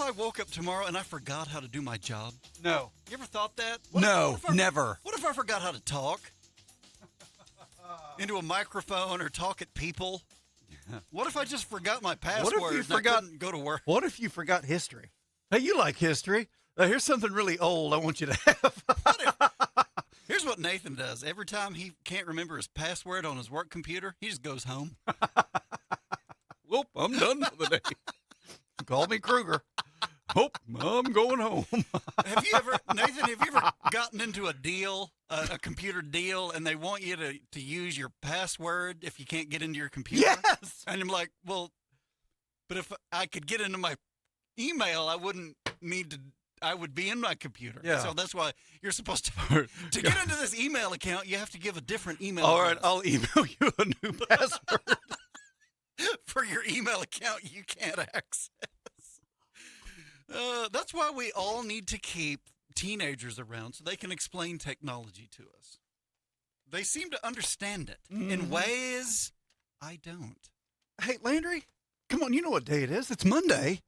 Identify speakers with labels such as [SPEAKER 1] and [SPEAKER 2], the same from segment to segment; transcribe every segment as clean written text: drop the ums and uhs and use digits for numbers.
[SPEAKER 1] I woke up tomorrow and I forgot how to do my job?
[SPEAKER 2] No.
[SPEAKER 1] You ever thought that?
[SPEAKER 2] Never.
[SPEAKER 1] What if I forgot how to talk? Into a microphone or talk at people? What if I just forgot my password and I couldn't go to work?
[SPEAKER 2] What if you forgot history? Hey, you like history. Here's something really old I want you to have.
[SPEAKER 1] Here's what Nathan does. Every time he can't remember his password on his work computer, he just goes home.
[SPEAKER 2] Whoop, I'm done for the day. Call me Kruger. Whoop, I'm going home.
[SPEAKER 1] Nathan, have you ever gotten into a deal, a computer deal, and they want you to use your password if you can't get into your computer?
[SPEAKER 2] Yes.
[SPEAKER 1] And I'm like, well, but if I could get into my email, I wouldn't need to. I would be in my computer.
[SPEAKER 2] Yeah.
[SPEAKER 1] So that's why you're supposed to get into this email account, you have to give a different email
[SPEAKER 2] All
[SPEAKER 1] address.
[SPEAKER 2] right, I'll email you a new password.
[SPEAKER 1] For your email account you can't access. That's why we all need to keep teenagers around so they can explain technology to us. They seem to understand it in ways I don't.
[SPEAKER 2] Hey, Landry, come on, you know what day it is. It's Monday.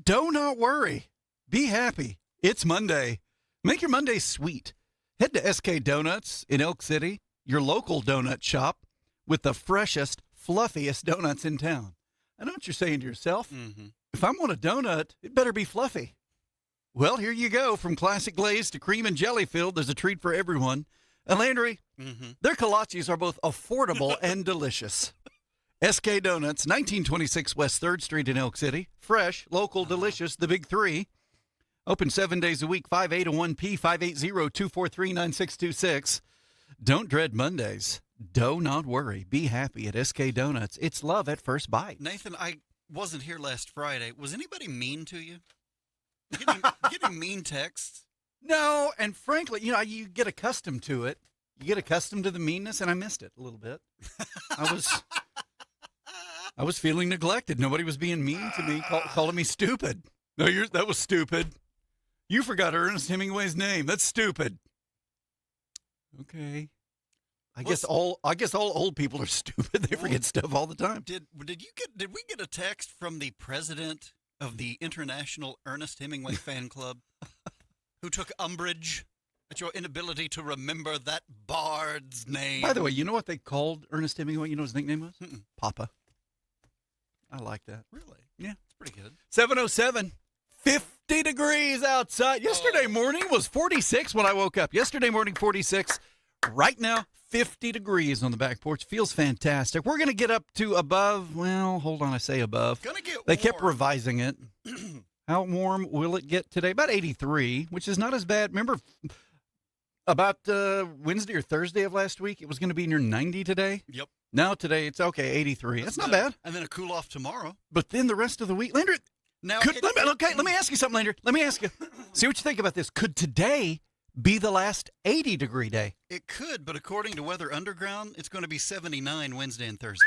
[SPEAKER 2] Do not worry. Be happy. It's Monday. Make your Monday sweet. Head to SK Donuts in Elk City, your local donut shop with the freshest, fluffiest donuts in town. I know what you're saying to yourself.
[SPEAKER 1] Mm-hmm.
[SPEAKER 2] If I want a donut, it better be fluffy. Well, here you go. From classic glaze to cream and jelly filled, there's a treat for everyone. And Landry, their kolaches are both affordable and delicious. SK Donuts, 1926 West 3rd Street in Elk City. Fresh, local, delicious, the big three. Open 7 days a week, 5 a to 1 p, 580-243-9626. Don't dread Mondays. Do not worry. Be happy at SK Donuts. It's love at first bite.
[SPEAKER 1] Nathan, I wasn't here last Friday. Was anybody mean to you? Getting mean texts?
[SPEAKER 2] No, and frankly, you get accustomed to it. You get accustomed to the meanness, and I missed it a little bit. I was feeling neglected. Nobody was being mean to me, calling me stupid. No, that was stupid. You forgot Ernest Hemingway's name. That's stupid. Okay. I guess all old people are stupid. They forget stuff all the time.
[SPEAKER 1] Did we get a text from the president of the International Ernest Hemingway Fan Club who took umbrage at your inability to remember that bard's name?
[SPEAKER 2] By the way, you know what they called Ernest Hemingway? You know what his nickname was? Papa. I like that.
[SPEAKER 1] Really?
[SPEAKER 2] Yeah.
[SPEAKER 1] It's pretty good.
[SPEAKER 2] 7:07. 50 degrees outside. Yesterday morning was 46 when I woke up. Yesterday morning, 46. Right now, 50 degrees on the back porch. Feels fantastic. We're going to get up to above. Well, hold on. I say above.
[SPEAKER 1] Gonna get
[SPEAKER 2] They kept
[SPEAKER 1] warm.
[SPEAKER 2] revising it. How warm will it get today? About 83, which is not as bad. Remember about Wednesday or Thursday of last week, it was going to be near 90 today?
[SPEAKER 1] Yep.
[SPEAKER 2] Now today, it's okay, 83. That's not bad.
[SPEAKER 1] And then a cool off tomorrow.
[SPEAKER 2] But then the rest of the week, Landry,
[SPEAKER 1] Now,
[SPEAKER 2] let me ask you something, Landry. Let me ask you. See what you think about this. Could today be the last 80-degree day?
[SPEAKER 1] It could, but according to Weather Underground, it's going to be 79 Wednesday and Thursday.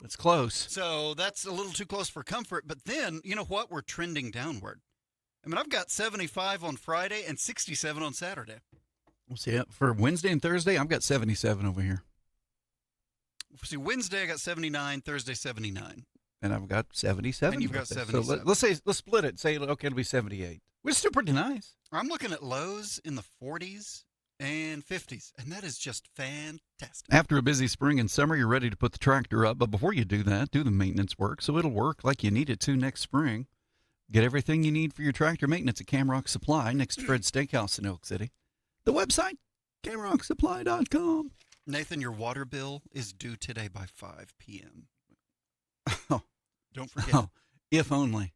[SPEAKER 2] That's close.
[SPEAKER 1] So that's a little too close for comfort. But then, you know what? We're trending downward. I mean, I've got 75 on Friday and 67 on Saturday.
[SPEAKER 2] We'll see. For Wednesday and Thursday, I've got 77 over here.
[SPEAKER 1] See, Wednesday I got 79, Thursday 79.
[SPEAKER 2] And I've got 77.
[SPEAKER 1] And you've got 77.
[SPEAKER 2] So let's split it. Say, okay, it'll be 78. Which is still pretty nice.
[SPEAKER 1] I'm looking at lows in the 40s and 50s, and that is just fantastic.
[SPEAKER 2] After a busy spring and summer, you're ready to put the tractor up. But before you do that, do the maintenance work so it'll work like you need it to next spring. Get everything you need for your tractor maintenance at Camrock Supply next to Fred's Steakhouse in Elk City. The website, camrocksupply.com.
[SPEAKER 1] Nathan, your water bill is due today by 5 p.m.
[SPEAKER 2] Oh.
[SPEAKER 1] Don't forget.
[SPEAKER 2] Oh, if only.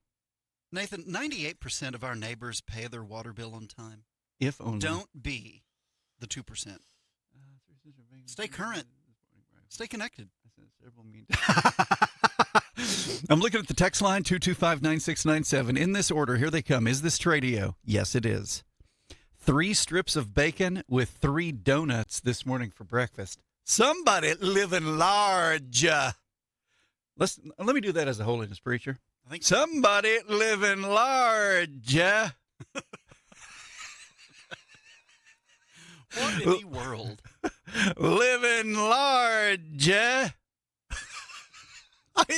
[SPEAKER 1] Nathan, 98% of our neighbors pay their water bill on time.
[SPEAKER 2] If only.
[SPEAKER 1] Don't be the 2%. Stay current. Stay connected.
[SPEAKER 2] I'm looking at the text line, 225-9697. In this order, here they come. Is this Tradio? Yes, it is. 3 strips of bacon with 3 donuts this morning for breakfast. Somebody living large. Let me do that as a holiness preacher.
[SPEAKER 1] I think
[SPEAKER 2] somebody living large.
[SPEAKER 1] What in the world?
[SPEAKER 2] Living large. I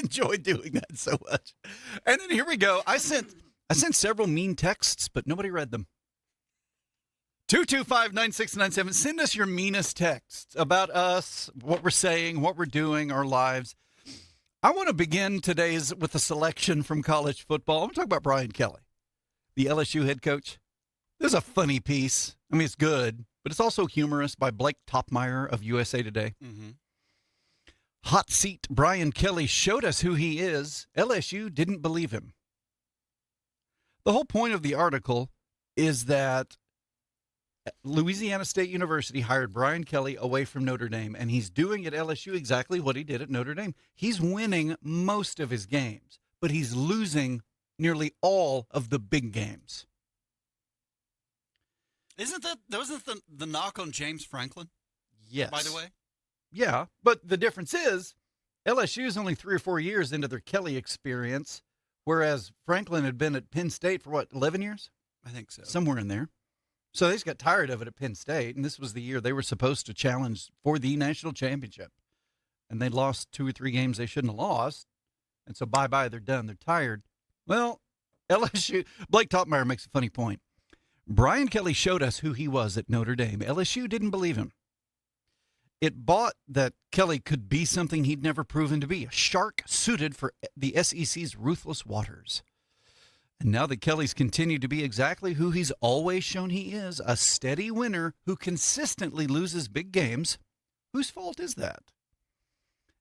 [SPEAKER 2] enjoy doing that so much. And then here we go. I sent I sent several mean texts, but nobody read them. 225-9697. Send us your meanest texts about us, what we're saying, what we're doing, our lives. I want to begin today's with a selection from college football. I'm going to talk about Brian Kelly, the LSU head coach. There's a funny piece. I mean, it's good, but it's also humorous by Blake Topmeyer of USA Today.
[SPEAKER 1] Mm-hmm.
[SPEAKER 2] Hot seat Brian Kelly showed us who he is. LSU didn't believe him. The whole point of the article is that Louisiana State University hired Brian Kelly away from Notre Dame, and he's doing at LSU exactly what he did at Notre Dame. He's winning most of his games, but he's losing nearly all of the big games.
[SPEAKER 1] Wasn't the knock on James Franklin?
[SPEAKER 2] Yes.
[SPEAKER 1] By the way?
[SPEAKER 2] Yeah, but the difference is LSU is only 3 or 4 years into their Kelly experience, whereas Franklin had been at Penn State for, 11 years?
[SPEAKER 1] I think so.
[SPEAKER 2] Somewhere in there. So they just got tired of it at Penn State, and this was the year they were supposed to challenge for the national championship. And they lost 2 or 3 games they shouldn't have lost, and so bye-bye, they're done. They're tired. Well, LSU, Blake Topmeyer makes a funny point. Brian Kelly showed us who he was at Notre Dame. LSU didn't believe him. It bought that Kelly could be something he'd never proven to be, a shark suited for the SEC's ruthless waters. And now that Kelly's continued to be exactly who he's always shown he is, a steady winner who consistently loses big games, whose fault is that?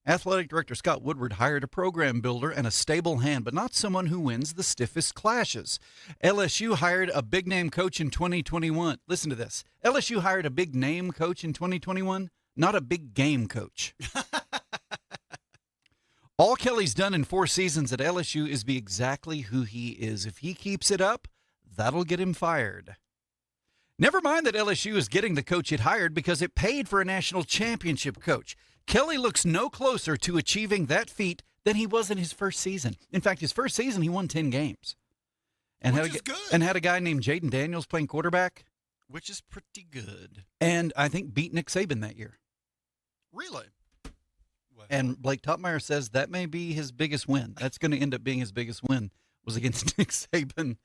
[SPEAKER 2] Athletic Director Scott Woodward hired a program builder and a stable hand, but not someone who wins the stiffest clashes. LSU hired a big-name coach in 2021. Listen to this. LSU hired a big-name coach in 2021, not a big-game coach. All Kelly's done in 4 seasons at LSU is be exactly who he is. If he keeps it up, that'll get him fired. Never mind that LSU is getting the coach it hired because it paid for a national championship coach. Kelly looks no closer to achieving that feat than he was in his first season. In fact, his first season, he won 10 games. And had a guy named Jaden Daniels playing quarterback.
[SPEAKER 1] Which is pretty good.
[SPEAKER 2] And I think beat Nick Saban that year.
[SPEAKER 1] Really? Wow.
[SPEAKER 2] And Blake Topmeyer says that may be his biggest win. That's going to end up being his biggest win, was against Nick Saban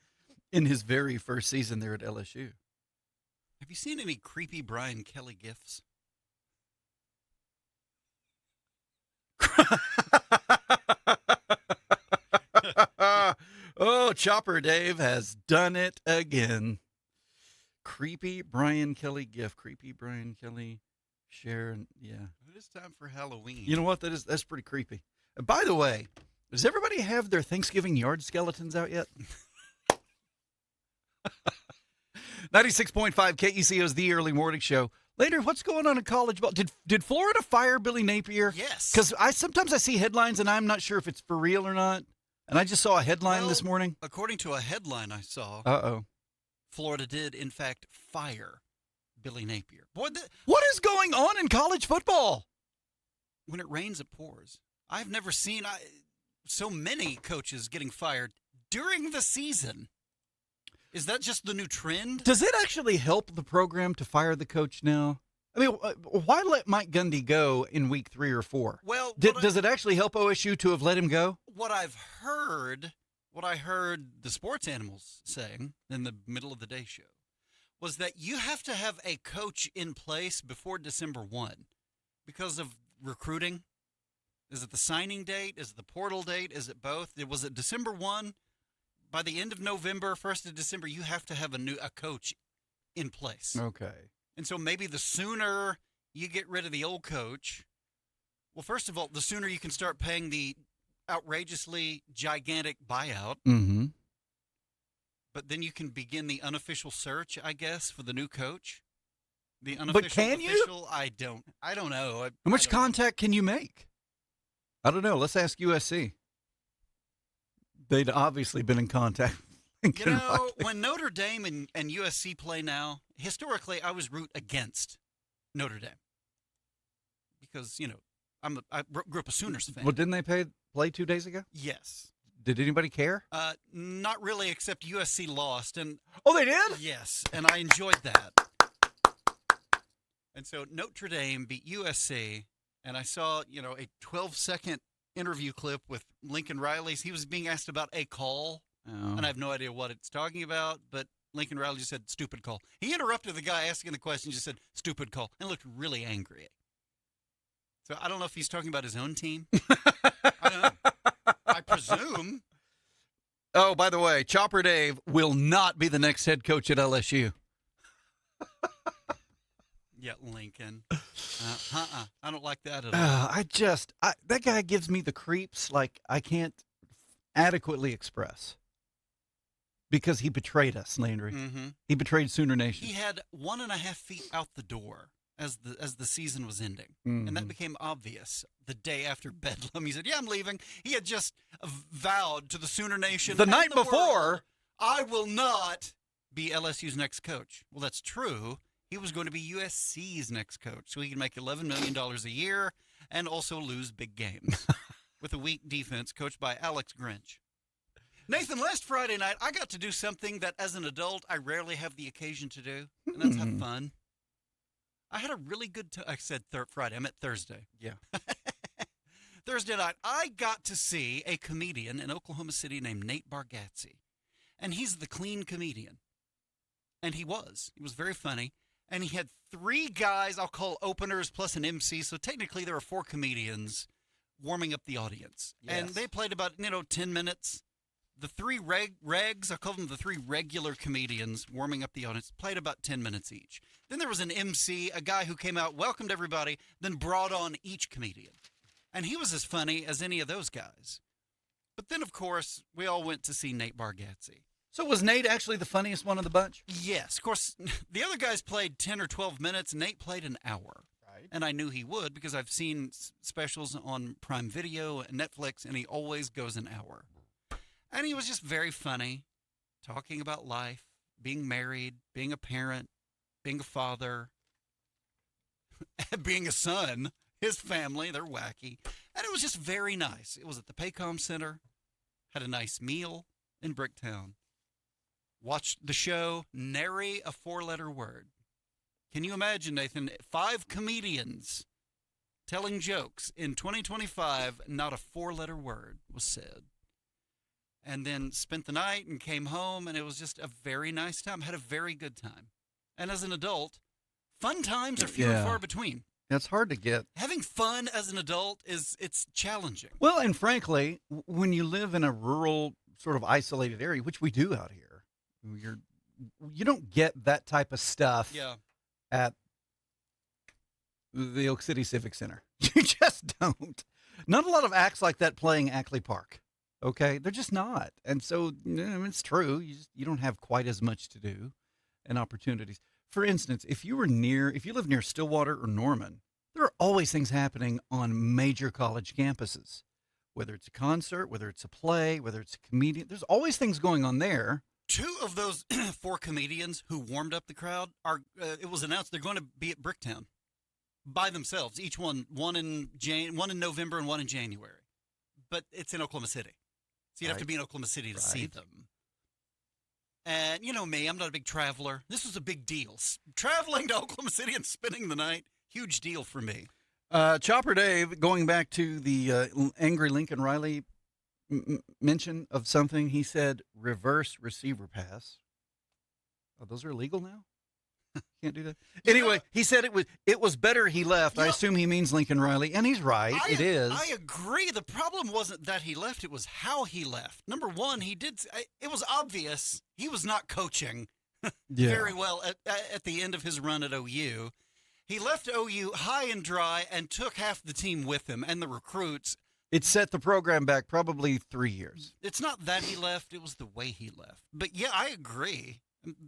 [SPEAKER 2] in his very first season there at LSU.
[SPEAKER 1] Have you seen any creepy Brian Kelly gifs?
[SPEAKER 2] Oh, Chopper Dave has done it again. Creepy Brian Kelly gif. Creepy Brian Kelly share. Yeah.
[SPEAKER 1] It is time for Halloween.
[SPEAKER 2] You know what? That's pretty creepy. By the way, does everybody have their Thanksgiving yard skeletons out yet? 96.5 KECO's The Early Morning Show. Later, what's going on in college ball? Did Florida fire Billy Napier?
[SPEAKER 1] Yes.
[SPEAKER 2] Because sometimes I see headlines and I'm not sure if it's for real or not. And I just saw a headline this morning.
[SPEAKER 1] According to a headline I saw,
[SPEAKER 2] Florida
[SPEAKER 1] did, in fact, fire Billy Napier. Boy,
[SPEAKER 2] what is going on in college football?
[SPEAKER 1] When it rains, it pours. I've never seen so many coaches getting fired during the season. Is that just the new trend?
[SPEAKER 2] Does it actually help the program to fire the coach now? I mean, why let Mike Gundy go in week 3 or 4?
[SPEAKER 1] Well,
[SPEAKER 2] does it actually help OSU to have let him go?
[SPEAKER 1] What I heard the sports animals saying in the middle of the day show was that you have to have a coach in place before December 1 because of recruiting. Is it the signing date? Is it the portal date? Is it both? Was it December 1? By the end of November, 1st of December, you have to have a coach in place.
[SPEAKER 2] Okay.
[SPEAKER 1] And so maybe the sooner you get rid of the old coach, well, first of all, the sooner you can start paying the outrageously gigantic buyout.
[SPEAKER 2] Mm-hmm.
[SPEAKER 1] But then you can begin the unofficial search, I guess, for the new coach. The unofficial.
[SPEAKER 2] But can you?
[SPEAKER 1] I don't know.
[SPEAKER 2] How much contact can you make? I don't know. Let's ask USC. They'd obviously been in contact.
[SPEAKER 1] You know, when Notre Dame and USC play now, historically, I was root against Notre Dame because I grew up a Sooners fan.
[SPEAKER 2] Well, didn't they play 2 days ago?
[SPEAKER 1] Yes.
[SPEAKER 2] Did anybody care?
[SPEAKER 1] Not really, except USC lost. And
[SPEAKER 2] they did?
[SPEAKER 1] Yes, and I enjoyed that. And so Notre Dame beat USC, and I saw a 12-second interview clip with Lincoln Riley. He was being asked about a call
[SPEAKER 2] Oh.
[SPEAKER 1] And I have no idea what it's talking about, but Lincoln Riley just said, stupid call. He interrupted the guy asking the question, just said, stupid call, and looked really angry. So I don't know if he's talking about his own team. I don't know. I presume.
[SPEAKER 2] Oh, by the way, Chopper Dave will not be the next head coach at LSU.
[SPEAKER 1] Yeah, Lincoln. I don't like that at all.
[SPEAKER 2] That guy gives me the creeps like I can't adequately express. Because he betrayed us, Landry.
[SPEAKER 1] Mm-hmm.
[SPEAKER 2] He betrayed Sooner Nation.
[SPEAKER 1] He had 1.5 feet out the door as the season was ending.
[SPEAKER 2] Mm-hmm.
[SPEAKER 1] And that became obvious the day after Bedlam. He said, yeah, I'm leaving. He had just vowed to the Sooner Nation.
[SPEAKER 2] The night before.
[SPEAKER 1] World, I will not be LSU's next coach. Well, that's true. He was going to be USC's next coach, so he could make $11 million a year and also lose big games with a weak defense coached by Alex Grinch. Nathan, last Friday night, I got to do something that as an adult I rarely have the occasion to do, and that's have fun. I had a really good time. I said Friday. I meant Thursday.
[SPEAKER 2] Yeah.
[SPEAKER 1] Thursday night, I got to see a comedian in Oklahoma City named Nate Bargatze, and he's the clean comedian. And he was very funny. And he had 3 guys I'll call openers plus an MC. So technically there were 4 comedians warming up the audience. Yes. And they played about, 10 minutes. The 3 regs, I call them the 3 regular comedians warming up the audience, played about 10 minutes each. Then there was an MC, a guy who came out, welcomed everybody, then brought on each comedian. And he was as funny as any of those guys. But then, of course, we all went to see Nate Bargatze.
[SPEAKER 2] So was Nate actually the funniest one of the bunch?
[SPEAKER 1] Yes. Of course, the other guys played 10 or 12 minutes. Nate played an hour.
[SPEAKER 2] Right.
[SPEAKER 1] And I knew he would because I've seen specials on Prime Video and Netflix, and he always goes an hour. And he was just very funny, talking about life, being married, being a parent, being a father, being a son, his family, they're wacky. And it was just very nice. It was at the Paycom Center, had a nice meal in Bricktown. Watched the show, nary a 4-letter word. Can you imagine, Nathan, 5 comedians telling jokes in 2025, not a 4-letter word was said. And then spent the night and came home, and it was just a very nice time. Had a very good time. And as an adult, fun times are few and far between.
[SPEAKER 2] That's hard to get.
[SPEAKER 1] Having fun as an adult it's challenging.
[SPEAKER 2] Well, and frankly, when you live in a rural, sort of isolated area, which we do out here, you don't get that type of stuff at the Oak City Civic Center. You just don't. Not a lot of acts like that playing Ackley Park. Okay, they're just not. And so it's true. You don't have quite as much to do and opportunities. For instance, if you live near Stillwater or Norman, there are always things happening on major college campuses. Whether it's a concert, whether it's a play, whether it's a comedian, there's always things going on there.
[SPEAKER 1] 2 of those 4 comedians who warmed up the crowd it was announced they're going to be at Bricktown by themselves. Each one in November and one in January. But it's in Oklahoma City. So you'd have to be in Oklahoma City to see them. And you know me, I'm not a big traveler. This was a big deal. Traveling to Oklahoma City and spending the night, huge deal for me.
[SPEAKER 2] Chopper Dave, going back to the angry Lincoln Riley mention of something, he said reverse receiver pass. Oh, those are illegal now? Can't do that. Anyway, he said it was better he left. I assume he means Lincoln Riley, and he's right. It is.
[SPEAKER 1] I agree. The problem wasn't that he left; it was how he left. Number one, it was obvious he was not coaching very well at the end of his run at OU. He left OU high and dry and took half the team with him and the recruits.
[SPEAKER 2] It set the program back probably 3 years.
[SPEAKER 1] It's not that he left; it was the way he left. But yeah, I agree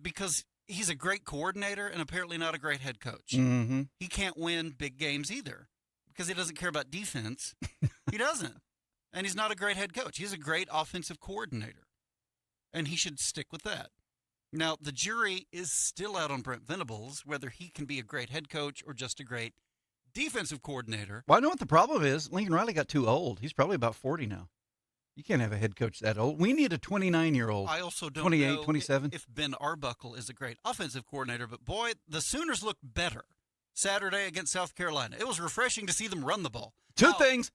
[SPEAKER 1] because he's a great coordinator and apparently not a great head coach.
[SPEAKER 2] Mm-hmm.
[SPEAKER 1] He can't win big games either because he doesn't care about defense. He doesn't. And he's not a great head coach. He's a great offensive coordinator. And he should stick with that. Now, the jury is still out on Brent Venables, whether he can be a great head coach or just a great defensive coordinator.
[SPEAKER 2] Well, I know what the problem is. Lincoln Riley got too old. He's probably about 40 now. You can't have a head coach that old. We need a 29-year-old.
[SPEAKER 1] I also don't
[SPEAKER 2] 28,
[SPEAKER 1] know
[SPEAKER 2] 27.
[SPEAKER 1] if Ben Arbuckle is a great offensive coordinator, but boy, the Sooners looked better Saturday against South Carolina. It was refreshing to see them run the ball.
[SPEAKER 2] Two things.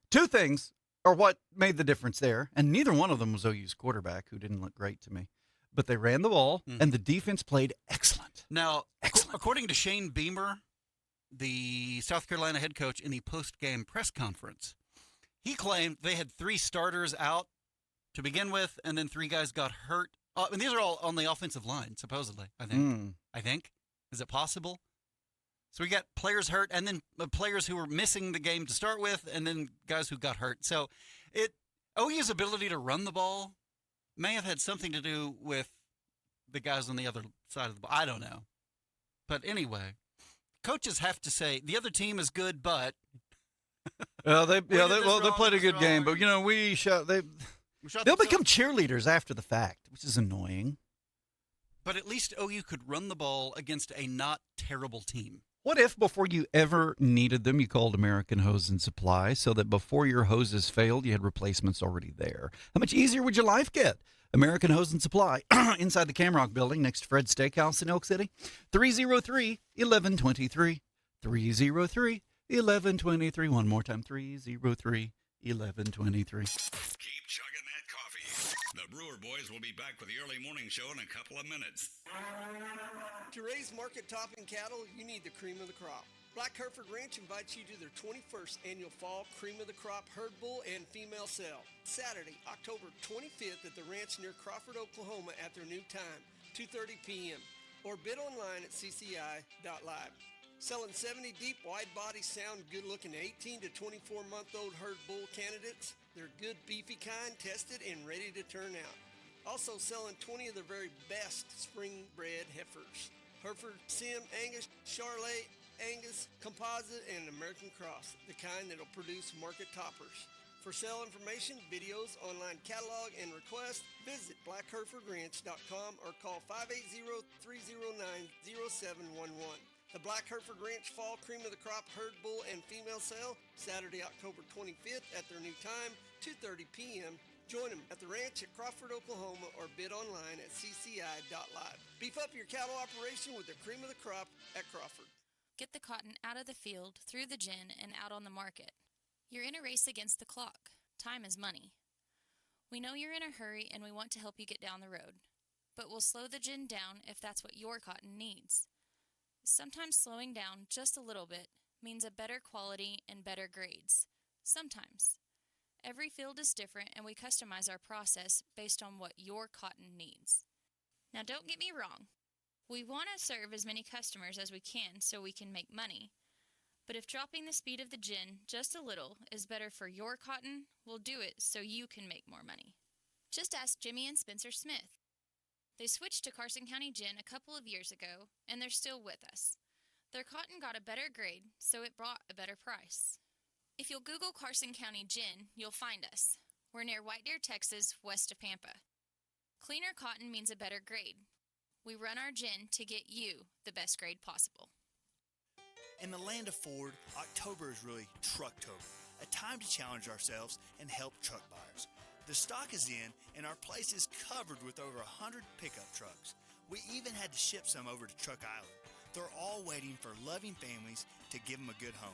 [SPEAKER 2] or what made the difference there. And neither one of them was OU's quarterback, who didn't look great to me. But they ran the ball, and the defense played excellent.
[SPEAKER 1] Now, according to Shane Beamer, the South Carolina head coach, in the post-game press conference, he claimed they had 3 starters out to begin with, and then 3 guys got hurt. And these are all on the offensive line, supposedly, I think. Is it possible? So we got players hurt, and then players who were missing the game to start with, and then guys who got hurt. So OU's ability to run the ball may have had something to do with the guys on the other side of the ball. I don't know. But anyway, coaches have to say the other team is good, but
[SPEAKER 2] they played a good game, but they'll become cheerleaders after the fact, which is annoying.
[SPEAKER 1] But at least OU could run the ball against a not terrible team.
[SPEAKER 2] What if before you ever needed them, you called American Hose and Supply so that before your hoses failed, you had replacements already there? How much easier would your life get? American Hose and Supply, inside the Camrock Building next to Fred's Steakhouse in Elk City, 303-1123, 303-1123. One more time, 303-1123.
[SPEAKER 3] Keep chugging that coffee. The Brewer Boys will be back with the early morning show in a couple of minutes.
[SPEAKER 4] To raise market topping cattle, you need the cream of the crop. Black Hereford Ranch invites you to their 21st annual Fall Cream of the Crop Herd Bull and Female Sale. Saturday, October 25th at the ranch near Crawford, Oklahoma at their new time, 2:30 p.m. Or bid online at cci.live. Selling 70 deep, wide-body, sound, good-looking 18 to 24-month-old herd bull candidates. They're good, beefy kind, tested and ready to turn out. Also selling 20 of their very best spring-bred heifers. Hereford, Sim, Angus, Charolais, Angus, Composite, and American Cross, the kind that'll produce market toppers. For sale information, videos, online catalog, and requests, visit blackherefordranch.com or call 580-309-0711. The Black Hereford Ranch Fall Cream of the Crop Herd Bull and Female Sale, Saturday, October 25th at their new time, 2:30 p.m. Join them at the ranch at Crawford, Oklahoma, or bid online at cci.live. Beef up your cattle operation with the cream of the crop at Crawford.
[SPEAKER 5] Get the cotton out of the field, through the gin, and out on the market. You're in a race against the clock. Time is money. We know you're in a hurry and we want to help you get down the road. But we'll slow the gin down if that's what your cotton needs. Sometimes slowing down just a little bit means a better quality and better grades. Sometimes. Every field is different and we customize our process based on what your cotton needs. Now don't get me wrong. We want to serve as many customers as we can so we can make money. But if dropping the speed of the gin just a little is better for your cotton, we'll do it so you can make more money. Just ask Jimmy and Spencer Smith. They switched to Carson County Gin a couple of years ago, and they're still with us. Their cotton got a better grade, so it brought a better price. If you'll Google Carson County Gin, you'll find us. We're near White Deer, Texas, west of Pampa. Cleaner cotton means a better grade. We run our gin to get you the best grade possible.
[SPEAKER 6] In the land of Ford, October is really Trucktober, a time to challenge ourselves and help truck buyers. The stock is in, and our place is covered with over 100 pickup trucks. We even had to ship some over to Truck Island. They're all waiting for loving families to give them a good home.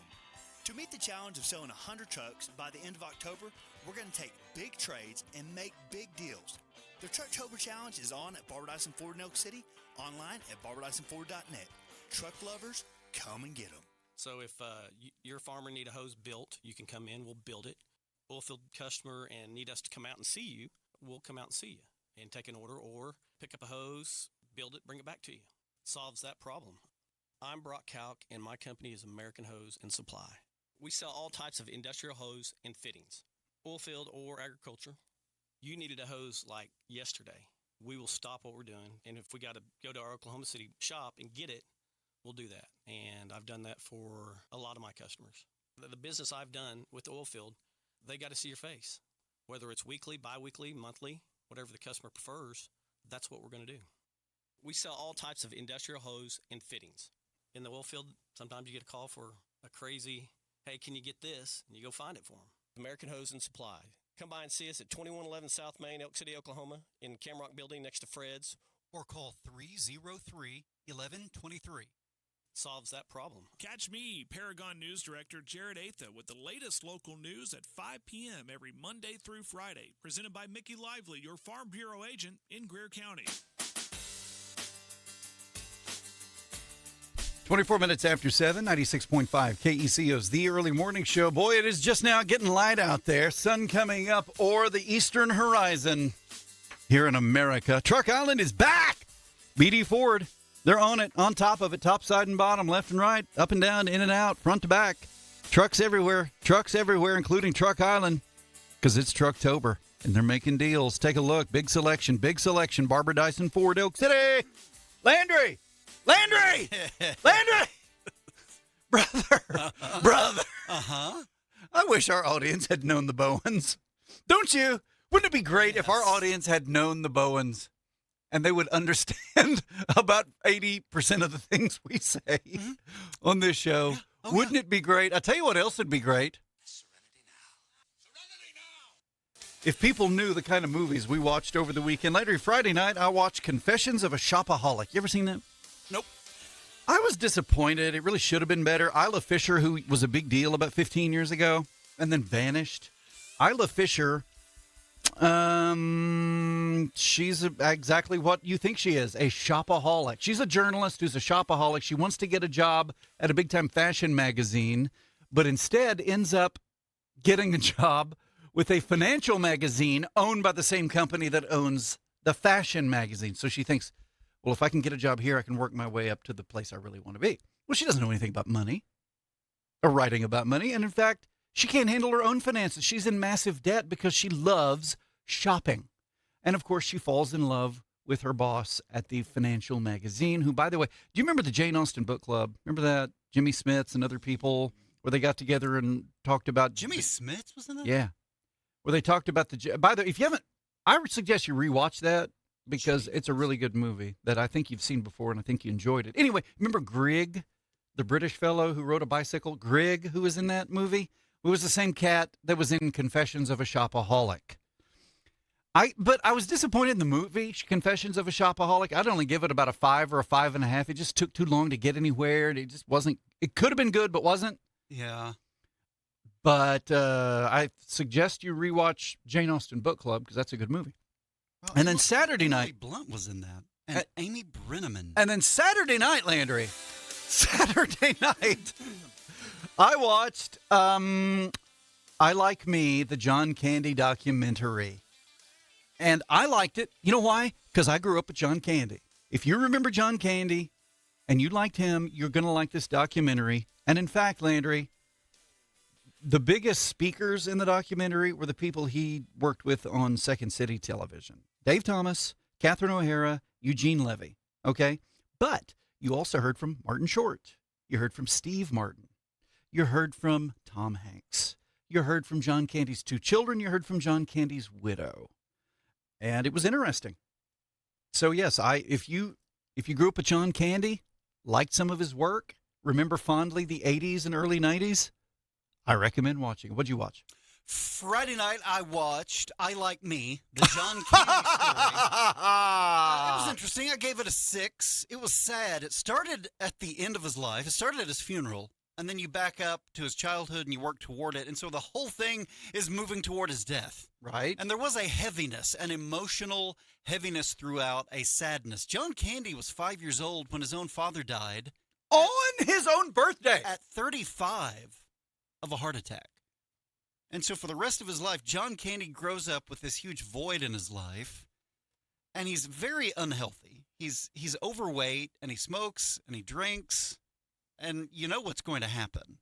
[SPEAKER 6] To meet the challenge of selling 100 trucks by the end of October, we're going to take big trades and make big deals. The Trucktober Challenge is on at Barbara Dyson Ford in Elk City, online at barbadysonford.net. Truck lovers, come and get them.
[SPEAKER 7] So if your farmer need a hose built, you can come in, we'll build it. Oilfield customer and need us to come out and see you, we'll come out and see you and take an order or pick up a hose, build it, bring it back to you. Solves that problem. I'm Brock Kalk and my company is American Hose and Supply. We sell all types of industrial hose and fittings, oilfield or agriculture. You needed a hose like yesterday. We will stop what we're doing, and if we got to go to our Oklahoma City shop and get it, we'll do that. And I've done that for a lot of my customers. The business I've done with the oilfield, they got to see your face. Whether it's weekly, bi-weekly, monthly, whatever the customer prefers, that's what we're going to do. We sell all types of industrial hose and fittings. In the oilfield, sometimes you get a call for a crazy, hey, can you get this? And you go find it for them. American Hose and Supply. Come by and see us at 2111 South Main, Elk City, Oklahoma, in Camrock Building next to Fred's.
[SPEAKER 1] Or call 303-1123.
[SPEAKER 7] solves that problem.
[SPEAKER 8] Catch me, Paragon News Director Jared Atha, with the latest local news at 5 p.m. every Monday through Friday. Presented by Mickey Lively, your Farm Bureau agent in Greer County.
[SPEAKER 2] 24 minutes after 7, 96.5 KECO's The Early Morning Show. Boy, it is just now getting light out there. Sun coming up o'er the eastern horizon here in America. Truck Island is back. BD Ford, they're on it, on top of it, top, side, and bottom, left and right, up and down, in and out, front to back. Trucks everywhere, including Truck Island, because it's Trucktober, and they're making deals. Take a look. Big selection. Barbara Dyson Ford, Elk City. Landry! Brother.
[SPEAKER 1] Uh-huh.
[SPEAKER 2] I wish our audience had known the Bowens. Don't you? Wouldn't it be great if our audience had known the Bowens and they would understand about 80% of the things we say on this show? Yeah. Wouldn't it be great? I'll tell you what else would be great. If people knew the kind of movies we watched over the weekend. Later Friday night, I watched Confessions of a Shopaholic. You ever seen that?
[SPEAKER 1] Nope.
[SPEAKER 2] I was disappointed. It really should have been better. Isla Fisher, who was a big deal about 15 years ago and then vanished. Isla Fisher, she's exactly what you think she is, a shopaholic. She's a journalist who's a shopaholic. She wants to get a job at a big-time fashion magazine, but instead ends up getting a job with a financial magazine owned by the same company that owns the fashion magazine. So she thinks, well, if I can get a job here, I can work my way up to the place I really want to be. Well, she doesn't know anything about money or writing about money. And in fact, she can't handle her own finances. She's in massive debt because she loves shopping. And of course, she falls in love with her boss at the financial magazine, who, by the way, do you remember the Jane Austen book club? Remember that? Jimmy Smits and other people where they got together and talked about...
[SPEAKER 1] Jimmy Smits was in that?
[SPEAKER 2] Yeah. Where they talked about the... By the way, if you haven't... I would suggest you rewatch that, because it's a really good movie that I think you've seen before, and I think you enjoyed it. Anyway, remember Grigg, the British fellow who rode a bicycle? Grigg, who was in that movie? Who was the same cat that was in Confessions of a Shopaholic. But I was disappointed in the movie, Confessions of a Shopaholic. I'd only give it about a 5 or a 5.5. It just took too long to get anywhere. It just wasn't... It could have been good, but wasn't.
[SPEAKER 1] Yeah.
[SPEAKER 2] But I suggest you rewatch Jane Austen Book Club, because that's a good movie.
[SPEAKER 1] Well,
[SPEAKER 2] and then Saturday night...
[SPEAKER 1] Emily Blunt was in that. And Amy Brenneman.
[SPEAKER 2] And then Saturday night, Landry. Saturday night, I watched I Like Me, the John Candy documentary. And I liked it. You know why? Because I grew up with John Candy. If you remember John Candy and you liked him, you're going to like this documentary. And in fact, Landry, the biggest speakers in the documentary were the people he worked with on Second City Television. Dave Thomas, Catherine O'Hara, Eugene Levy. Okay? But you also heard from Martin Short. You heard from Steve Martin. You heard from Tom Hanks. You heard from John Candy's 2 children. You heard from John Candy's widow. And it was interesting. So, yes, if you grew up with John Candy, liked some of his work, remember fondly the 80s and early 90s, I recommend watching it. What'd you watch?
[SPEAKER 1] Friday night, I watched I Like Me, the John Candy story. It was interesting. I gave it a 6. It was sad. It started at the end of his life. It started at his funeral, and then you back up to his childhood and you work toward it. And so the whole thing is moving toward his death.
[SPEAKER 2] Right.
[SPEAKER 1] And there was a heaviness, an emotional heaviness throughout, a sadness. John Candy was 5 years old when his own father died.
[SPEAKER 2] On his own birthday.
[SPEAKER 1] At 35 of a heart attack. And so for the rest of his life, John Candy grows up with this huge void in his life, and he's very unhealthy. He's overweight, and he smokes, and he drinks, and you know what's going to happen.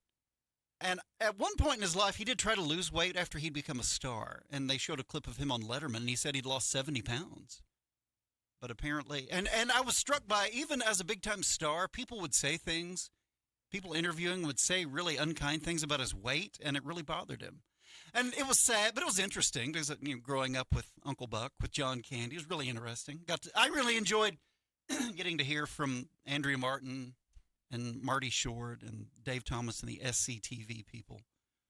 [SPEAKER 1] And at one point in his life, he did try to lose weight after he'd become a star, and they showed a clip of him on Letterman, and he said he'd lost 70 pounds. But apparently, and I was struck by, even as a big-time star, people would say things. People interviewing would say really unkind things about his weight, and it really bothered him. And it was sad, but it was interesting because, growing up with Uncle Buck, with John Candy, it was really interesting. I really enjoyed getting to hear from Andrea Martin and Marty Short and Dave Thomas and the SCTV people.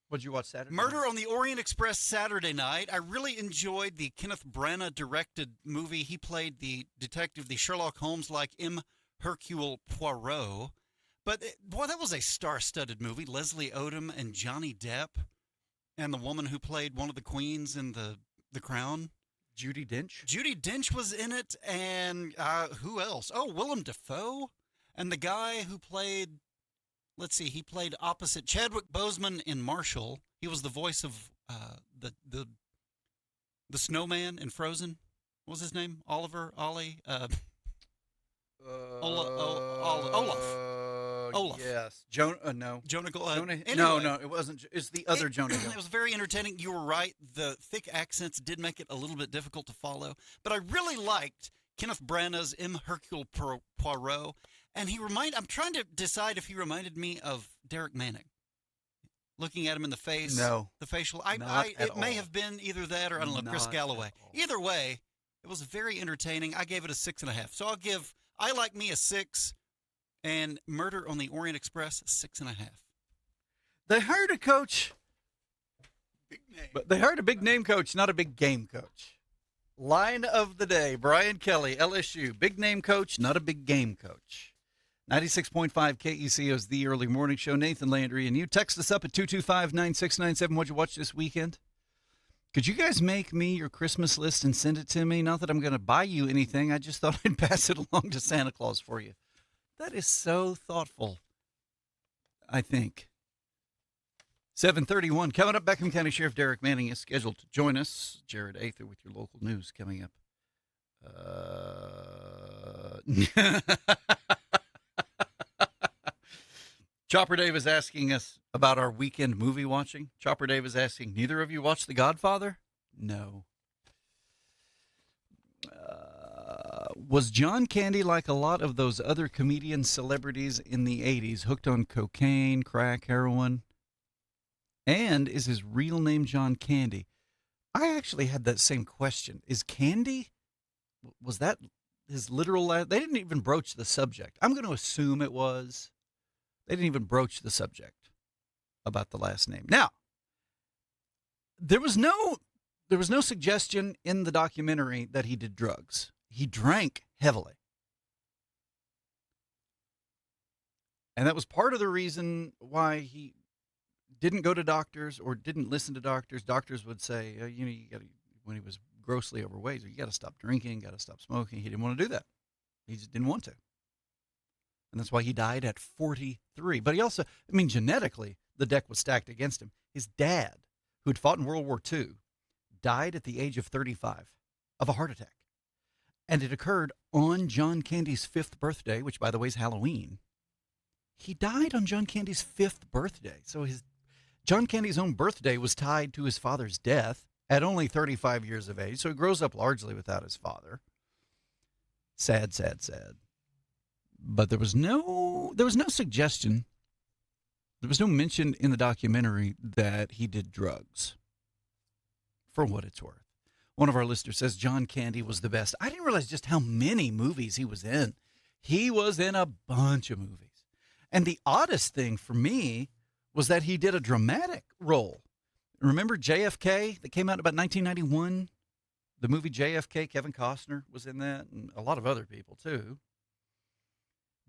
[SPEAKER 2] What'd you watch Saturday
[SPEAKER 1] Murder
[SPEAKER 2] night?
[SPEAKER 1] on the Orient Express Saturday night. I really enjoyed the Kenneth Branagh directed movie. He played the detective, the Sherlock Holmes-like M. Hercule Poirot. But, boy, that was a star-studded movie. Leslie Odom and Johnny Depp and the woman who played one of the queens in The Crown.
[SPEAKER 2] Judi Dench?
[SPEAKER 1] Judi Dench was in it, and who else? Oh, Willem Dafoe, and the guy who played, let's see, he played opposite Chadwick Boseman in Marshall. He was the voice of the snowman in Frozen. What was his name? Olaf. Olaf.
[SPEAKER 2] Yes. Jonah. No.
[SPEAKER 1] Jonah.
[SPEAKER 2] Jonah.
[SPEAKER 1] Anyway,
[SPEAKER 2] No, it wasn't. It's the other Jonah Hill.
[SPEAKER 1] It was very entertaining. You were right. The thick accents did make it a little bit difficult to follow. But I really liked Kenneth Branagh's M. Hercule Poirot. And I'm trying to decide if he reminded me of Derek Manning. Looking at him in the face.
[SPEAKER 2] No.
[SPEAKER 1] The facial.
[SPEAKER 2] It
[SPEAKER 1] may have been either that or, I don't know, Chris Galloway. Either way, it was very entertaining. I gave it a 6.5. So I'll give I Like Me a 6. And Murder on the Orient Express, 6.5.
[SPEAKER 2] They hired a coach.
[SPEAKER 1] Big name.
[SPEAKER 2] But they hired a big name coach, not a big game coach. Line of the day, Brian Kelly, LSU. Big name coach, not a big game coach. 96.5 KECO's The Early Morning Show. Nathan Landry and you. Text us up at 225-9697. What'd you watch this weekend? Could you guys make me your Christmas list and send it to me? Not that I'm going to buy you anything. I just thought I'd pass it along to Santa Claus for you. That is so thoughtful, I think. 7:31. Coming up, Beckham County Sheriff Derek Manning is scheduled to join us. Jared Ather with your local news coming up. Chopper Dave is asking us about our weekend movie watching. Chopper Dave is asking, neither of you watched The Godfather? No. Was John Candy like a lot of those other comedian celebrities in the 80s, hooked on cocaine, crack, heroin? And is his real name John Candy? I actually had that same question. Is Candy, was that his literal last? They didn't even broach the subject. I'm going to assume it was. They didn't even broach the subject about the last name. Now, there was no suggestion in the documentary that he did drugs. He drank heavily. And that was part of the reason why he didn't go to doctors or didn't listen to doctors. Doctors would say, you got to, when he was grossly overweight, you got to stop drinking, got to stop smoking. He didn't want to do that. He just didn't want to. And that's why he died at 43. But he also, genetically, the deck was stacked against him. His dad, who had fought in World War II, died at the age of 35 of a heart attack. And it occurred on John Candy's 5th birthday, which, by the way, is Halloween. He died on John Candy's 5th birthday. So John Candy's own birthday was tied to his father's death at only 35 years of age. So he grows up largely without his father. Sad, sad, sad. But there was no suggestion, there was no mention in the documentary that he did drugs, for what it's worth. One of our listeners says John Candy was the best. I didn't realize just how many movies he was in. He was in a bunch of movies. And the oddest thing for me was that he did a dramatic role. Remember JFK that came out about 1991? The movie JFK, Kevin Costner was in that, and a lot of other people too.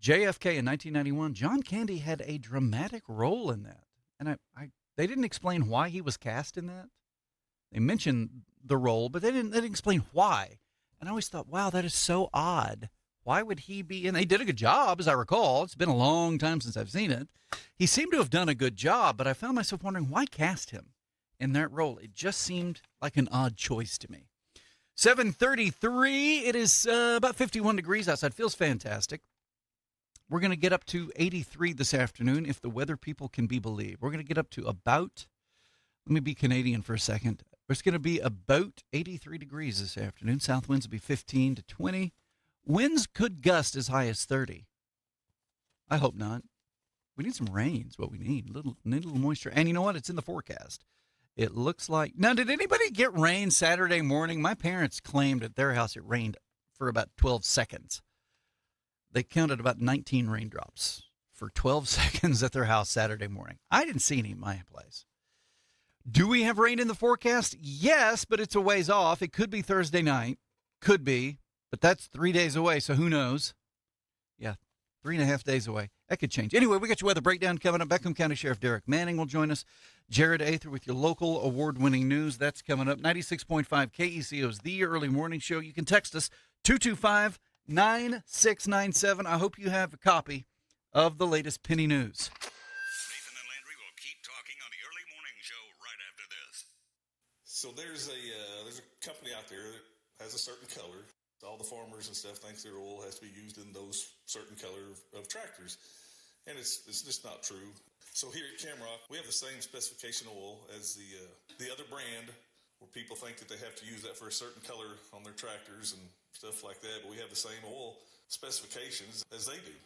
[SPEAKER 2] JFK in 1991, John Candy had a dramatic role in that. And they didn't explain why he was cast in that. They mentioned the role, but they didn't explain why. And I always thought, wow, that is so odd. Why would he be in? They did a good job, as I recall. It's been a long time since I've seen it. He seemed to have done a good job, but I found myself wondering, why cast him in that role? It just seemed like an odd choice to me. 7:33. It is about 51 degrees outside. Feels fantastic. We're going to get up to 83 this afternoon, if the weather people can be believed. We're going to get up to about, let me be Canadian for a second. It's going to be about 83 degrees this afternoon. South winds will be 15 to 20. Winds could gust as high as 30. I hope not. We need some rain is what we need. Need a little moisture. And you know what? It's in the forecast. It looks like... Now, did anybody get rain Saturday morning? My parents claimed at their house it rained for about 12 seconds. They counted about 19 raindrops for 12 seconds at their house Saturday morning. I didn't see any in my place. Do we have rain in the forecast? Yes, but it's a ways off. It could be Thursday night. Could be. But that's 3 days away, so who knows? Yeah, 3.5 days away. That could change. Anyway, we got your weather breakdown coming up. Beckham County Sheriff Derek Manning will join us. Jared Ather with your local award-winning news. That's coming up. 96.5 KECO's The Early Morning Show. You can text us 225-9697. I hope you have a copy of the latest penny news.
[SPEAKER 3] Nathan and Landry will keep talking on the early morning show right after this.
[SPEAKER 9] So there's a company out there that has a certain color. All the farmers and stuff think their oil has to be used in those certain color of tractors, and it's just not true. So here at Camrock, we have the same specification oil as the other brand, where people think that they have to use that for a certain color on their tractors and stuff like that. But we have the same oil specifications as they do.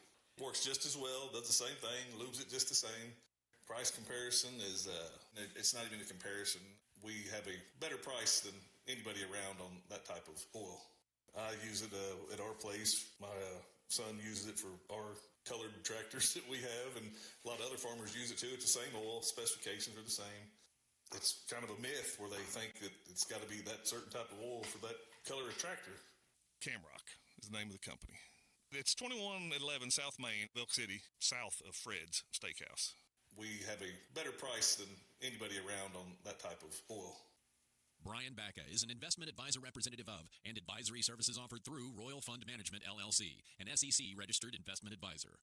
[SPEAKER 9] Works just as well, does the same thing, lubes it just the same. Price comparison is it's not even a comparison. We have a better price than anybody around on that type of oil. I use it at our place. My son uses it for our colored tractors that we have, and a lot of other farmers use it too. It's the same oil, specifications are the same. It's kind of a myth where they think that it's got to be that certain type of oil for that color of tractor. Camrock is the name of the company. It's 2111 South Main, Elk City, south of Fred's Steakhouse. We have a better price than anybody around on that type of oil.
[SPEAKER 10] Brian Bacca is an investment advisor representative of and advisory services offered through Royal Fund Management, LLC, an SEC-registered investment advisor.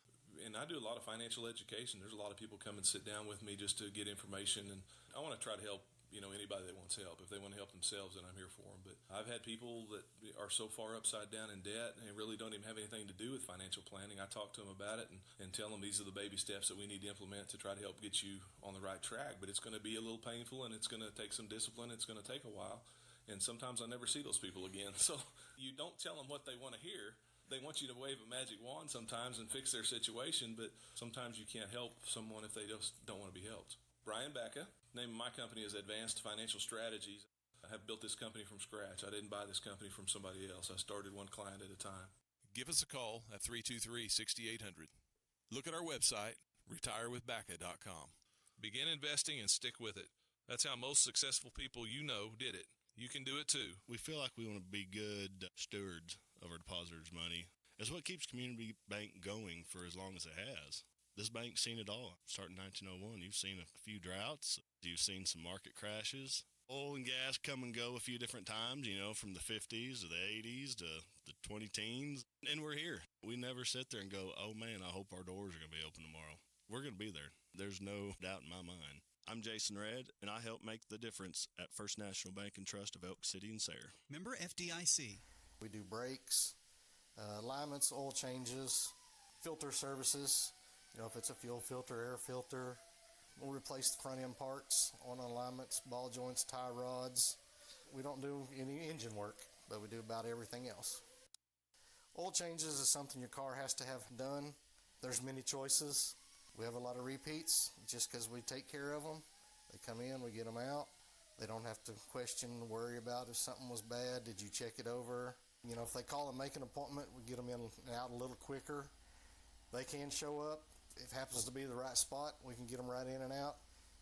[SPEAKER 11] And I do a lot of financial education. There's a lot of people come and sit down with me just to get information, and I want to try to help anybody that wants help. If they want to help themselves, then I'm here for them. But I've had people that are so far upside down in debt and really don't even have anything to do with financial planning. I talk to them about it and tell them these are the baby steps that we need to implement to try to help get you on the right track. But it's going to be a little painful, and it's going to take some discipline. It's going to take a while. And sometimes I never see those people again. So you don't tell them what they want to hear. They want you to wave a magic wand sometimes and fix their situation, but sometimes you can't help someone if they just don't want to be helped. Brian Bacca, name of my company is Advanced Financial Strategies. I have built this company from scratch. I didn't buy this company from somebody else. I started one client at a time.
[SPEAKER 12] Give us a call at 323-6800. Look at our website, retirewithbacca.com. Begin investing and stick with it. That's how most successful people did it. You can do it too.
[SPEAKER 9] We feel like we want to be good stewards of our depositors' money. It's what keeps Community Bank going for as long as it has. This bank's seen it all. Starting 1901, you've seen a few droughts. You've seen some market crashes. Oil and gas come and go a few different times, from the 50s to the 80s to the 2010s. And we're here. We never sit there and go, oh man, I hope our doors are going to be open tomorrow. We're going to be there. There's no doubt in my mind. I'm Jason Redd, and I help make the difference at First National Bank and Trust of Elk City and Sayre.
[SPEAKER 13] Member FDIC.
[SPEAKER 14] We do brakes, alignments, oil changes, filter services. If it's a fuel filter, air filter, we'll replace the front end parts on alignments, ball joints, tie rods. We don't do any engine work, but we do about everything else. Oil changes is something your car has to have done. There's many choices. We have a lot of repeats just because we take care of them. They come in, we get them out. They don't have to question and worry about if something was bad. Did you check it over? If they call and make an appointment, we get them in and out a little quicker. They can show up. If it happens to be the right spot, we can get them right in and out.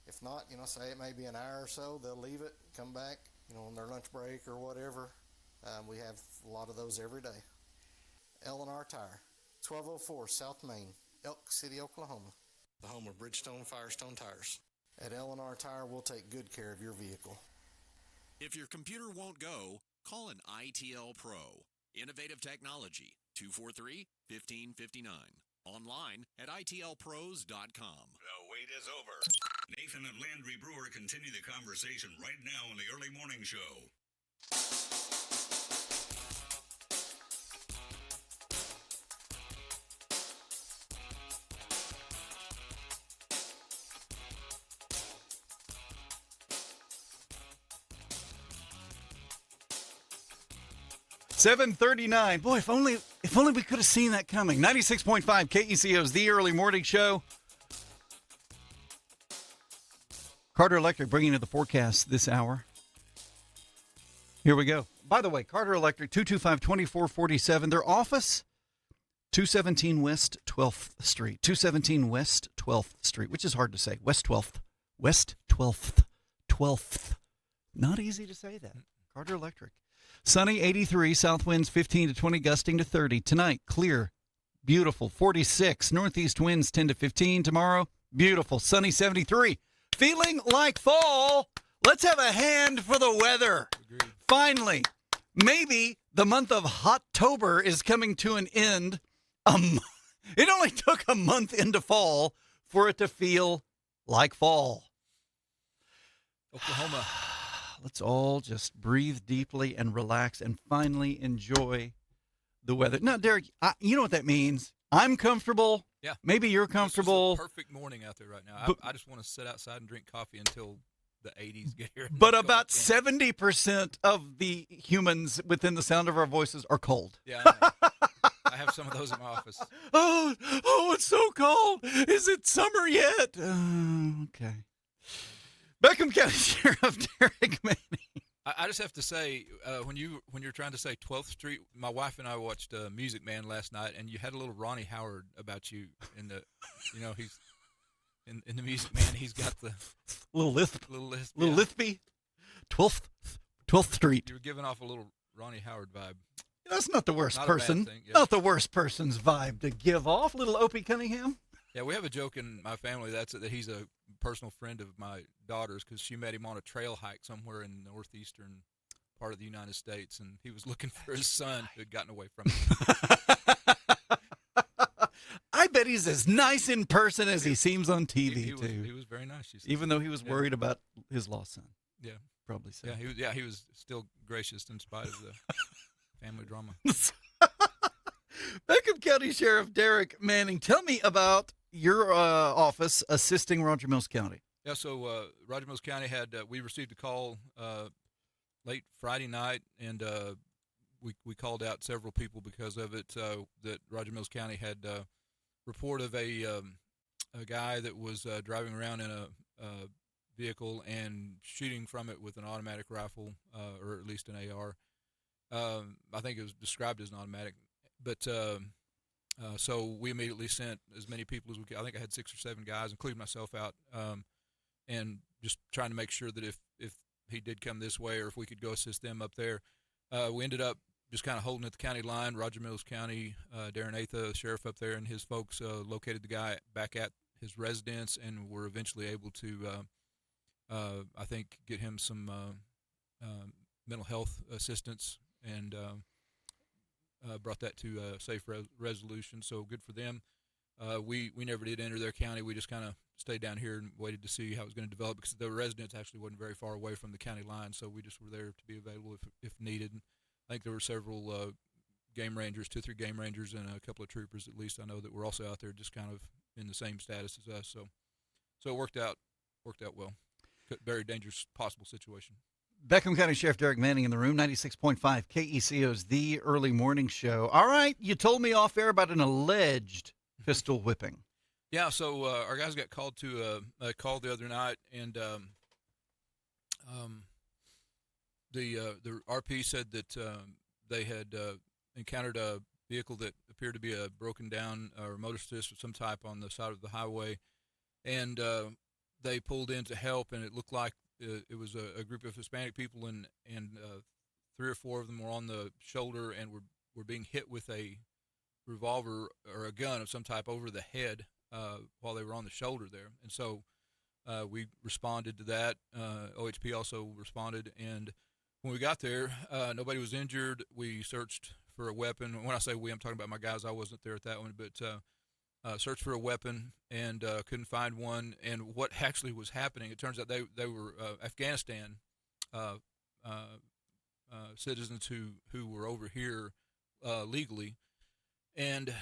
[SPEAKER 14] If not, say it may be an hour or so, they'll leave it, come back, on their lunch break or whatever. We have a lot of those every day. L&R Tire, 1204 South Main, Elk City, Oklahoma. The home of Bridgestone Firestone tires. At L&R Tire, we'll take good care of your vehicle.
[SPEAKER 10] If your computer won't go, call an ITL Pro. Innovative technology, 243-1559. Online at itlpros.com.
[SPEAKER 3] The wait is over. Nathan and Landry Brewer continue the conversation right now on the early morning show.
[SPEAKER 2] $7:39. Boy, if only we could have seen that coming. 96.5 KECO's The Early Morning Show. Carter Electric bringing you the forecast this hour. Here we go. By the way, Carter Electric, 225-2447. Their office, 217 West 12th Street. 217 West 12th Street, which is hard to say. West 12th. West 12th. 12th. Not easy to say that. Carter Electric. Sunny, 83, south winds 15 to 20, gusting to 30. Tonight, clear, beautiful 46. Northeast winds 10 to 15 tomorrow. Beautiful, sunny 73. Feeling like fall. Let's have a hand for the weather.
[SPEAKER 13] Agreed.
[SPEAKER 2] Finally, maybe the month of Hottober is coming to an end. It only took a month into fall for it to feel like fall.
[SPEAKER 13] Oklahoma.
[SPEAKER 2] Let's all just breathe deeply and relax and finally enjoy the weather. Now, Derek, you know what that means. I'm comfortable.
[SPEAKER 13] Yeah.
[SPEAKER 2] Maybe you're comfortable.
[SPEAKER 13] It's a perfect morning out there right now. I just want to sit outside and drink coffee until the 80s get here.
[SPEAKER 2] But about 70% of the humans within the sound of our voices are cold.
[SPEAKER 13] Yeah, I have some of those in my office.
[SPEAKER 2] Oh, it's so cold. Is it summer yet? Okay. Beckham County Sheriff Derek Manning.
[SPEAKER 13] I just have to say, when you're trying to say 12th Street, my wife and I watched Music Man last night, and you had a little Ronnie Howard about you in the, he's in the Music Man. He's got the
[SPEAKER 2] little lisp,
[SPEAKER 13] little
[SPEAKER 2] yeah. Lispy. 12th Street.
[SPEAKER 13] You were giving off a little Ronnie Howard vibe.
[SPEAKER 2] That's not the worst person.
[SPEAKER 13] Yeah.
[SPEAKER 2] Not the worst person's vibe to give off. Little Opie Cunningham.
[SPEAKER 13] Yeah, we have a joke in my family that he's a personal friend of my daughter's because she met him on a trail hike somewhere in the northeastern part of the United States, and he was looking for his son who had gotten away from him.
[SPEAKER 2] I bet he's as nice in person as he seems on TV, too.
[SPEAKER 13] He was very nice.
[SPEAKER 2] Even though he was worried about his lost son.
[SPEAKER 13] Yeah.
[SPEAKER 2] Probably so.
[SPEAKER 13] Yeah, he was still gracious in spite of the family drama.
[SPEAKER 2] Beckham County Sheriff Derek Manning, tell me about your office assisting Roger Mills County.
[SPEAKER 13] Yeah, so Roger Mills County we received a call late Friday night, and we called out several people because of it. That Roger Mills County had report of a guy that was driving around in a vehicle and shooting from it with an automatic rifle, or at least an AR. I think it was described as an automatic. But so we immediately sent as many people as we could. I think I had 6 or 7 guys, including myself, out, and just trying to make sure that if he did come this way or if we could go assist them up there. We ended up just kind of holding at the county line. Roger Mills County, Darren Atha, sheriff up there, and his folks located the guy back at his residence, and were eventually able to, I think, get him some mental health assistance, and brought that to a safe resolution, so good for them. We never did enter their county. We just kind of stayed down here and waited to see how it was going to develop, because the residence actually wasn't very far away from the county line, so we just were there to be available if needed. And I think there were several game rangers, 2 or 3 game rangers, and a couple of troopers, at least I know, that were also out there just kind of in the same status as us. So it worked out well. Very dangerous possible situation.
[SPEAKER 2] Beckham County Sheriff Derek Manning in the room, 96.5 KECO's The Early Morning Show. All right, you told me off air about an alleged pistol whipping.
[SPEAKER 13] Yeah, so our guys got called to a call the other night, and the RP said that they had encountered a vehicle that appeared to be a broken down or motor assist of some type on the side of the highway, and they pulled in to help, and it looked like it was a group of Hispanic people, and 3 or 4 of them were on the shoulder and were being hit with a revolver or a gun of some type over the head while they were on the shoulder there. And so we responded to that. OHP also responded, and when we got there, nobody was injured. We searched for a weapon. When I say we, I'm talking about my guys. I wasn't there at that one, but searched for a weapon and couldn't find one. And what actually was happening, it turns out they were Afghanistan citizens who were over here legally, and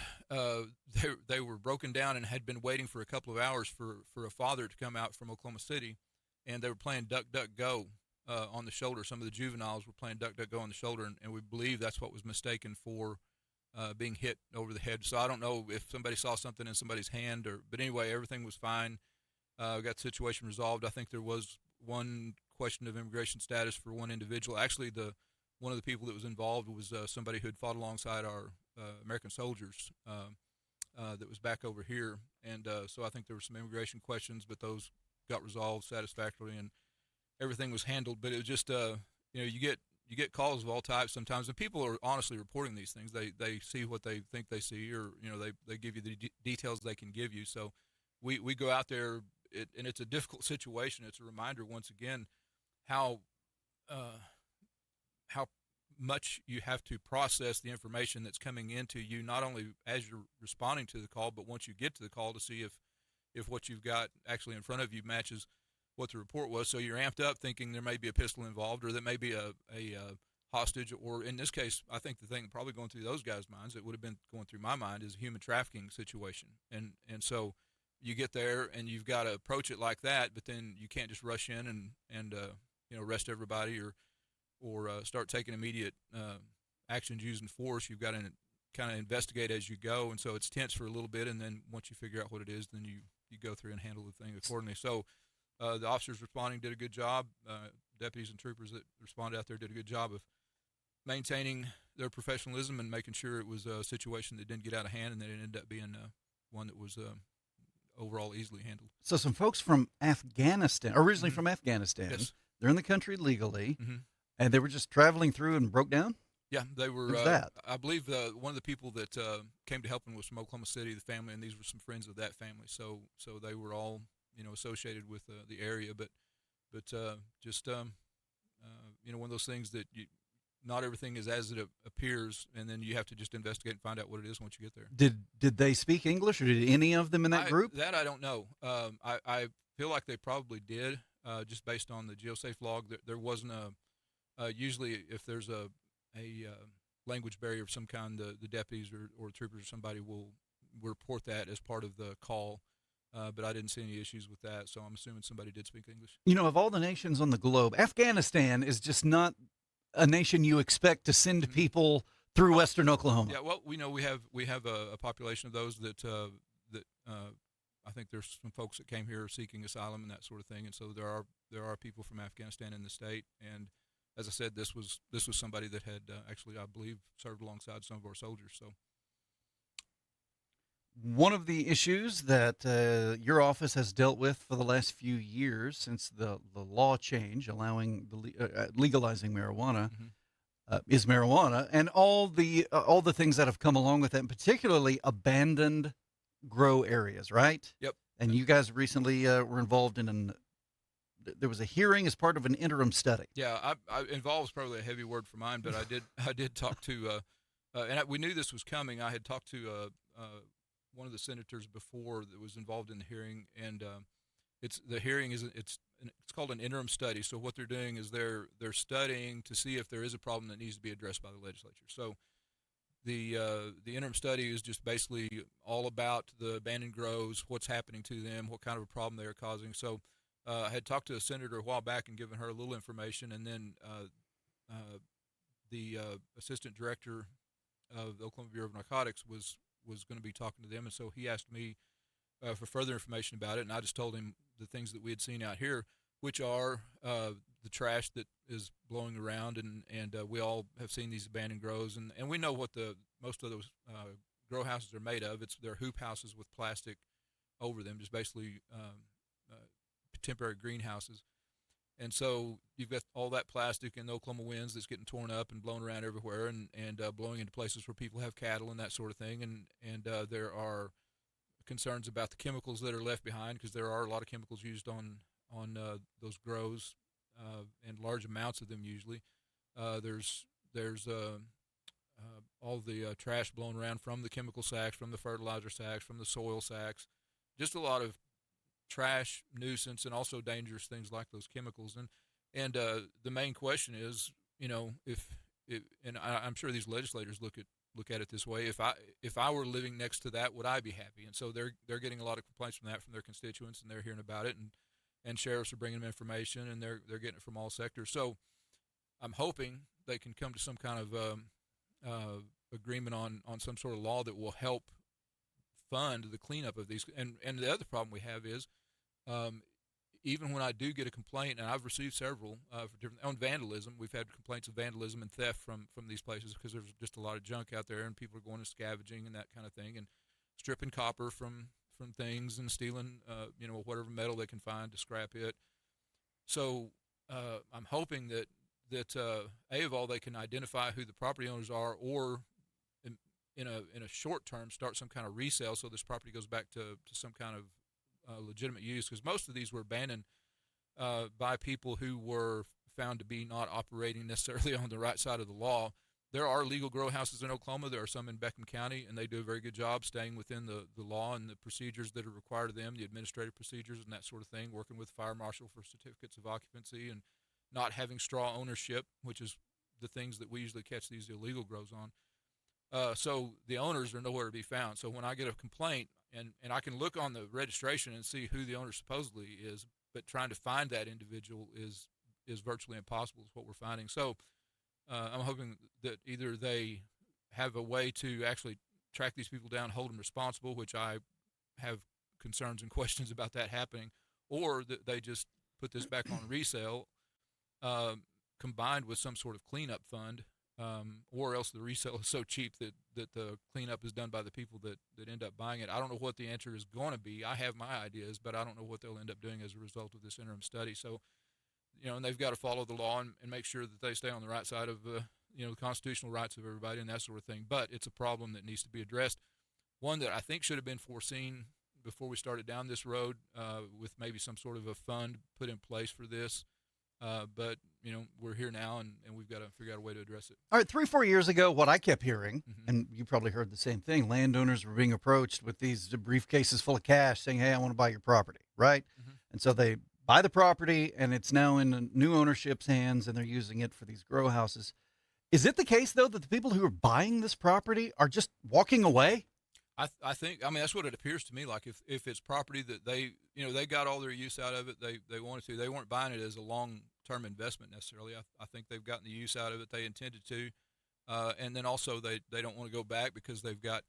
[SPEAKER 13] they were broken down and had been waiting for a couple of hours for a father to come out from Oklahoma City, and they were playing Duck, Duck, Go on the shoulder. Some of the juveniles were playing Duck, Duck, Go on the shoulder, and we believe that's what was mistaken for being hit over the head. So I don't know if somebody saw something in somebody's hand, but anyway, everything was fine. We got the situation resolved. I think there was one question of immigration status for one individual. Actually, one of the people that was involved was somebody who had fought alongside our American soldiers that was back over here, and so I think there were some immigration questions, but those got resolved satisfactorily, and everything was handled. But it was just you get you get calls of all types sometimes, and people are honestly reporting these things. They see what they think they see, or they give you the details they can give you. So we go out there, and it's a difficult situation. It's a reminder once again how much you have to process the information that's coming into you, not only as you're responding to the call, but once you get to the call to see if what you've got actually in front of you matches what the report was. So you're amped up thinking there may be a pistol involved, or there may be a hostage, or in this case, I think the thing probably going through those guys' minds, it would have been going thugh my mind, is a human trafficking situation. And so you get there and you've got to approach it like that, but then you can't just rush in and arrest everybody or start taking immediate actions using force. You've got to kind of investigate as you go, and so it's tense for a little bit, and then once you figure out what it is, then you go through and handle the thing accordingly. So the officers responding did a good job. Deputies and troopers that responded out there did a good job of maintaining their professionalism and making sure it was a situation that didn't get out of hand and that it ended up being one that was overall easily handled.
[SPEAKER 2] So some folks from Afghanistan, originally from Afghanistan,
[SPEAKER 13] Yes.
[SPEAKER 2] they're in the country legally,
[SPEAKER 13] Mm-hmm.
[SPEAKER 2] and they were just traveling through and broke down?
[SPEAKER 13] Yeah, they were.
[SPEAKER 2] Who's that?
[SPEAKER 13] I believe one of the people that came to help them was from Oklahoma City, the family, and these were some friends of that family. So they were all associated with the area, but just one of those things that not everything is as it appears, and then you have to just investigate and find out what it is once you get there.
[SPEAKER 2] Did they speak English, or did any of them in that group?
[SPEAKER 13] That I don't know. I feel like they probably did, just based on the GeoSafe log. There wasn't usually if there's a language barrier of some kind, the deputies or troopers or somebody will report that as part of the call. But I didn't see any issues with that, so I'm assuming somebody did speak English.
[SPEAKER 2] Of all the nations on the globe, Afghanistan is just not a nation you expect to send people through western Oklahoma.
[SPEAKER 13] Yeah, well, we have a population of those that I think there's some folks that came here seeking asylum and that sort of thing, and so there are people from Afghanistan in the state. And as I said, this was somebody that had actually, I believe, served alongside some of our soldiers. So.
[SPEAKER 2] One of the issues that your office has dealt with for the last few years, since the law change allowing legalizing marijuana, is marijuana, and all the things that have come along with it, and particularly abandoned grow areas, right?
[SPEAKER 13] Yep.
[SPEAKER 2] And you guys recently were involved in there was a hearing as part of an interim study.
[SPEAKER 13] Yeah, involved is probably a heavy word for mine, but I did talk to, and we knew this was coming. I had talked to one of the senators before that was involved in the hearing, and it's called an interim study. So what they're doing is they're studying to see if there is a problem that needs to be addressed by the legislature. So the interim study is just basically all about the abandoned grows, what's happening to them, what kind of a problem they are causing. So I had talked to a senator a while back and given her a little information, and then the assistant director of the Oklahoma Bureau of Narcotics was going to be talking to them, and so he asked me for further information about it, and I just told him the things that we had seen out here, which are the trash that is blowing around, and we all have seen these abandoned grows, and we know what most of those grow houses are made of. They're hoop houses with plastic over them, just basically temporary greenhouses. And so you've got all that plastic and the Oklahoma winds that's getting torn up and blown around everywhere, and blowing into places where people have cattle and that sort of thing. And there are concerns about the chemicals that are left behind, because there are a lot of chemicals used on those grows, and large amounts of them usually. There's all the trash blown around from the chemical sacks, from the fertilizer sacks, from the soil sacks. Just a lot of trash, nuisance, and also dangerous things like those chemicals. And the main question is, and I'm sure these legislators look at it this way. If I were living next to that, would I be happy? And so they're getting a lot of complaints from their constituents, and they're hearing about it, and sheriffs are bringing them information, and they're getting it from all sectors. So I'm hoping they can come to some kind of agreement on some sort of law that will help fund the cleanup of these. And the other problem we have is, even when I do get a complaint, and I've received several on vandalism, we've had complaints of vandalism and theft from these places, because there's just a lot of junk out there, and people are going and scavenging and that kind of thing, and stripping copper from things, and stealing whatever metal they can find to scrap it. So I'm hoping that that of all they can identify who the property owners are, or in a short term start some kind of resale so this property goes back to some kind of legitimate use, because most of these were abandoned by people who were found to be not operating necessarily on the right side of the law. There are legal grow houses in Oklahoma. There are some in Beckham County, and they do a very good job staying within the law and the procedures that are required of them, the administrative procedures and that sort of thing, working with fire marshal for certificates of occupancy and not having straw ownership, which is the things that we usually catch these illegal grows on. So the owners are nowhere to be found. So when I get a complaint, and I can look on the registration and see who the owner supposedly is, but trying to find that individual is virtually impossible is what we're finding. So I'm hoping that either they have a way to actually track these people down, hold them responsible, which I have concerns and questions about that happening, or that they just put this back on resale, combined with some sort of cleanup fund, or else the resale is so cheap that the cleanup is done by the people that end up buying it. I don't know what the answer is going to be. I have my ideas, but I don't know what they'll end up doing as a result of this interim study. So, and they've got to follow the law and make sure that they stay on the right side of the constitutional rights of everybody and that sort of thing. But it's a problem that needs to be addressed. One that I think should have been foreseen before we started down this road, with maybe some sort of a fund put in place for this. But we're here now, and we've got to figure out a way to address it.
[SPEAKER 2] All right, 3-4 years ago, what I kept hearing, and you probably heard the same thing, landowners were being approached with these briefcases full of cash saying, hey, I want to buy your property, right? And so they buy the property, and it's now in the new ownership's hands, and they're using it for these grow houses. Is it the case, though, that the people who are buying this property are just walking away?
[SPEAKER 13] I think that's what it appears to me like. If it's property that they got all their use out of it, they wanted to. They weren't buying it as a long-term investment necessarily. I think they've gotten the use out of it they intended to, and then also they don't want to go back because they've got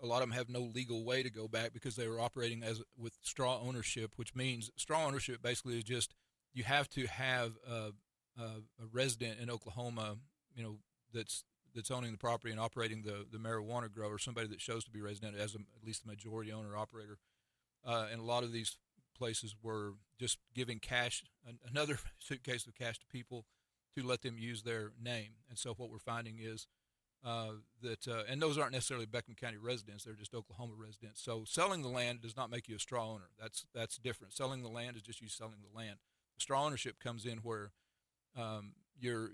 [SPEAKER 13] a lot of them have no legal way to go back because they were operating with straw ownership, which means straw ownership basically is just you have to have a resident in Oklahoma, that's owning the property and operating the marijuana grow, or somebody that shows to be resident as at least the majority owner operator. And a lot of these places were just giving cash, another suitcase of cash to people to let them use their name. And so what we're finding is that and those aren't necessarily Beckham County residents, they're just Oklahoma residents. So selling the land does not make you a straw owner. That's different. Selling the land is just you selling the land. Straw ownership comes in where you're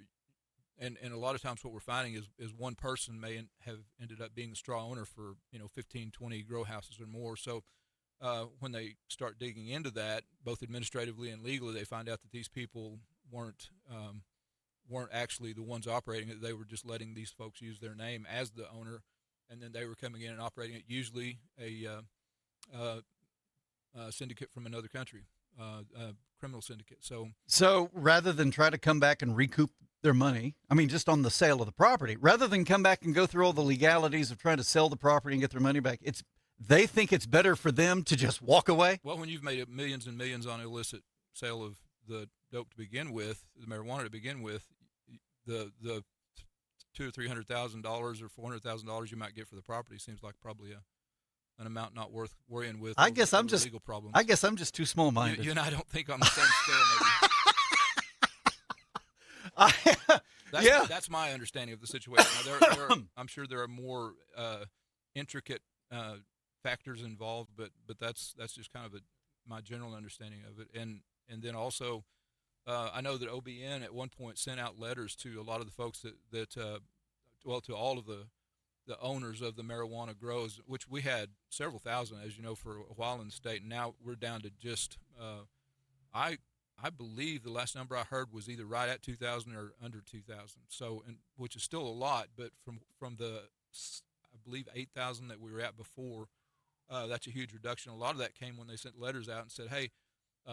[SPEAKER 13] and a lot of times what we're finding is one person may have ended up being the straw owner for 15, 20 grow houses or more. So when they start digging into that, both administratively and legally, they find out that these people weren't actually the ones operating it. They were just letting these folks use their name as the owner, and then they were coming in and operating it, usually a syndicate from another country, a criminal syndicate. So
[SPEAKER 2] rather than try to come back and recoup their money, just on the sale of the property, rather than come back and go through all the legalities of trying to sell the property and get their money back, they think it's better for them to just walk away?
[SPEAKER 13] Well, when you've made millions and millions on illicit sale of the dope to begin with, the marijuana to begin with, the $200,000 or $300,000 or $400,000 you might get for the property seems like probably an amount not worth worrying with.
[SPEAKER 2] I guess I'm just
[SPEAKER 13] legal problems.
[SPEAKER 2] I guess I'm just too small-minded.
[SPEAKER 13] You and I don't think on the same scale, maybe. That's my understanding of the situation. Now, I'm sure there are more intricate factors involved, but that's just kind of my general understanding of it. And then also, I know that OBN at one point sent out letters to a lot of the folks to all of the owners of the marijuana grows, which we had several thousand, as you know, for a while in the state, and now we're down to just I believe the last number I heard was either right at 2,000 or under 2,000. So, which is still a lot, but from the I believe 8,000 that we were at before, that's a huge reduction. A lot of that came when they sent letters out and said, hey,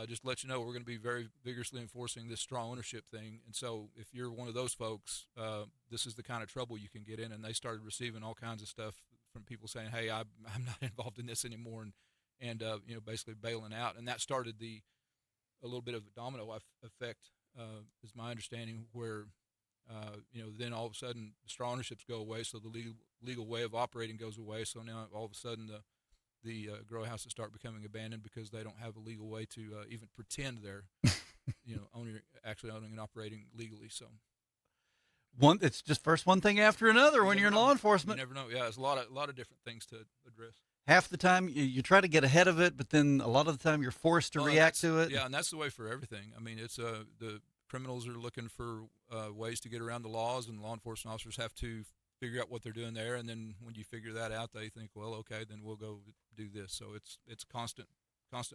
[SPEAKER 13] just to let you know, we're going to be very vigorously enforcing this straw ownership thing. And so if you're one of those folks, this is the kind of trouble you can get in. And they started receiving all kinds of stuff from people saying, hey, I'm not involved in this anymore, and basically bailing out. And that started a little bit of a domino effect, is my understanding, where then all of a sudden the straw ownerships go away, so the legal way of operating goes away. So now all of a sudden the grow houses start becoming abandoned because they don't have a legal way to even pretend they're actually owning and operating legally. So
[SPEAKER 2] it's just first one thing after another when you're in law enforcement.
[SPEAKER 13] You never know. Yeah, there's a lot of different things to address.
[SPEAKER 2] Half the time you try to get ahead of it, but then a lot of the time you're forced to react to it.
[SPEAKER 13] Yeah, and that's the way for everything. I mean, it's the criminals are looking for ways to get around the laws, and law enforcement officers have to figure out what they're doing there. And then when you figure that out, they think, well, okay, then we'll go do this. So it's constant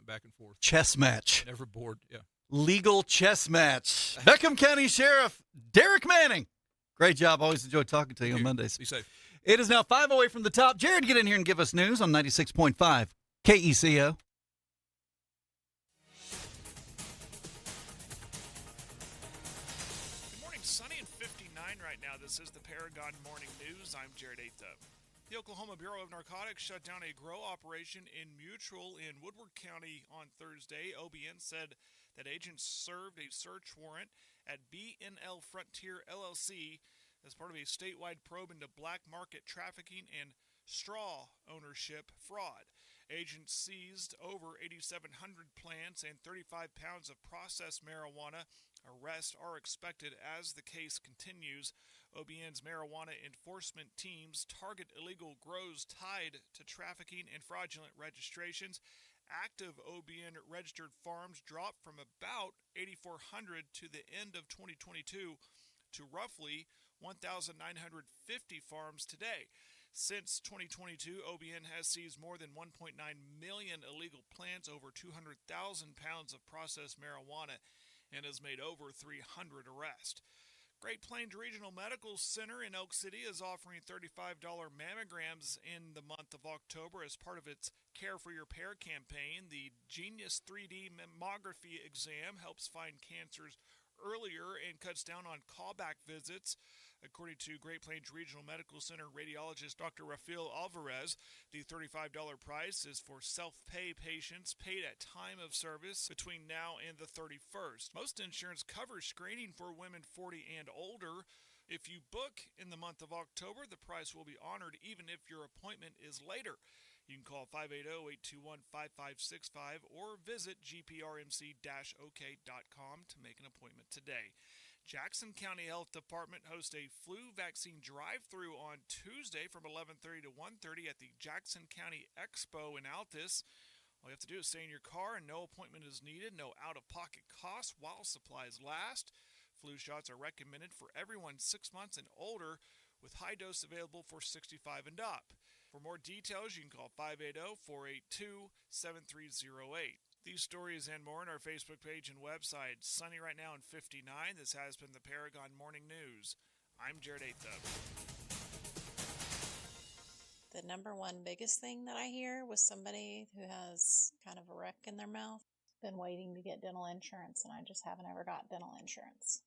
[SPEAKER 13] back and forth.
[SPEAKER 2] Chess match.
[SPEAKER 13] Never bored. Yeah.
[SPEAKER 2] Legal chess match. Beckham County Sheriff Derek Manning. Great job. Always enjoy talking to you on Mondays.
[SPEAKER 13] Be safe.
[SPEAKER 2] It is now 5 away from the top. Jared, get in here and give us news on 96.5 KECO.
[SPEAKER 8] Good morning. Sunny and 59 right now. This is the Paragon Morning News. I'm Jared Atha. The Oklahoma Bureau of Narcotics shut down a grow operation in Mutual in Woodward County on Thursday. OBN said that agents served a search warrant at BNL Frontier LLC as part of a statewide probe into black market trafficking and straw ownership fraud. Agents seized over 8,700 plants and 35 pounds of processed marijuana. Arrests are expected as the case continues. OBN's marijuana enforcement teams target illegal grows tied to trafficking and fraudulent registrations. Active OBN registered farms dropped from about 8,400 to the end of 2022 to roughly 1,950 farms today. Since 2022, OBN has seized more than 1.9 million illegal plants, over 200,000 pounds of processed marijuana, and has made over 300 arrests. Great Plains Regional Medical Center in Elk City is offering $35 mammograms in the month of October as part of its Care for Your Pair campaign. The Genius 3D mammography exam helps find cancers earlier and cuts down on callback visits. According to Great Plains Regional Medical Center radiologist Dr. Rafael Alvarez, the $35 price is for self-pay patients paid at time of service between now and the 31st. Most insurance covers screening for women 40 and older. If you book in the month of October, the price will be honored even if your appointment is later. You can call 580-821-5565 or visit gprmc-ok.com to make an appointment today. Jackson County Health Department hosts a flu vaccine drive-through on Tuesday from 11:30 to 1:30 at the Jackson County Expo in Altus. All you have to do is stay in your car and no appointment is needed, no out-of-pocket costs while supplies last. Flu shots are recommended for everyone 6 months and older, with high dose available for 65 and up. For more details, you can call 580-482-7308. These stories and more on our Facebook page and website. Sunny right now in 59. This has been the Paragon Morning News. I'm Jared Atha.
[SPEAKER 15] The number one biggest thing that I hear was somebody who has kind of a wreck in their mouth, been waiting to get dental insurance, and I just haven't ever got dental insurance.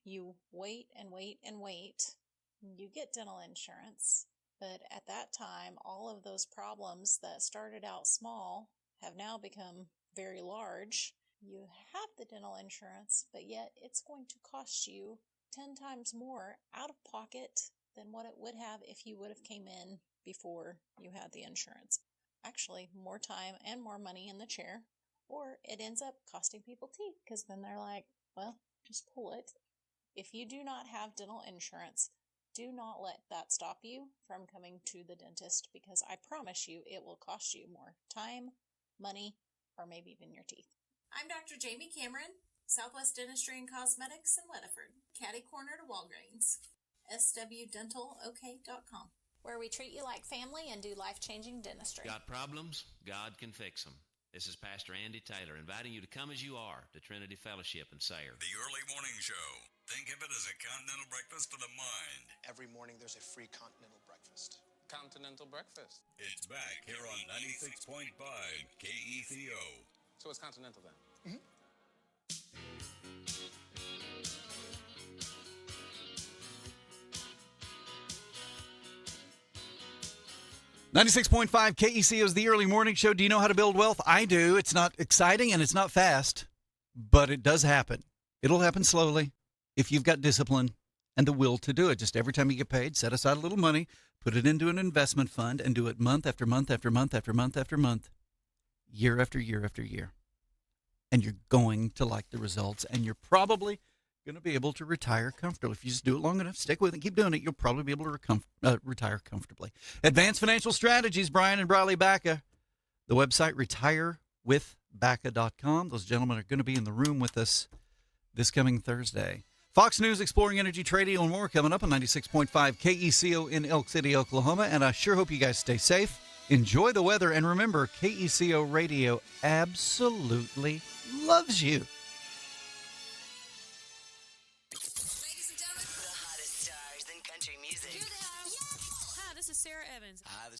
[SPEAKER 15] You wait and wait and wait. You get dental insurance, but at that time, all of those problems that started out small have now become very large. You have the dental insurance, but yet it's going to cost you 10 times more out of pocket than what it would have if you would have came in before you had the insurance. Actually, more time and more money in the chair, or it ends up costing people teeth because then they're like, well, just pull it. If you do not have dental insurance, do not let that stop you from coming to the dentist, because I promise you it will cost you more time, money, or maybe even your teeth.
[SPEAKER 16] I'm Dr. Jamie Cameron, Southwest Dentistry and Cosmetics in Weatherford, catty corner to Walgreens. swdentalok.com,
[SPEAKER 15] where we treat you like family and do life-changing dentistry.
[SPEAKER 17] Got problems? God can fix them. This is Pastor Andy Taylor inviting you to come as you are to Trinity Fellowship in Sayre.
[SPEAKER 3] The Early Morning Show. Think of it as a continental breakfast for the mind.
[SPEAKER 18] Every morning there's a free continental breakfast.
[SPEAKER 19] Continental breakfast.
[SPEAKER 3] It's back here on 96.5 KECO.
[SPEAKER 19] So it's continental then?
[SPEAKER 18] Mm-hmm.
[SPEAKER 2] 96.5 KECO is the early morning show. Do you know how to build wealth? I do. It's not exciting and it's not fast, but it does happen. It'll happen slowly if you've got discipline and the will to do it. Just every time you get paid, set aside a little money, put it into an investment fund, and do it month after month after month after month after month, year after year after year. and you're going to like the results, and you're probably going to be able to retire comfortably. If you just do it long enough, stick with it, keep doing it, you'll probably be able to retire comfortably. Advanced Financial Strategies, Brian and Briley Baca. The website, retirewithbaca.com. Those gentlemen are going to be in the room with us this coming Thursday. Fox News exploring energy trading and more coming up on 96.5 KECO in Elk City, Oklahoma. And I sure hope you guys stay safe. Enjoy the weather. And remember, KECO Radio absolutely loves you.
[SPEAKER 20] Hi, this is Sarah Evans.
[SPEAKER 21] Hi, this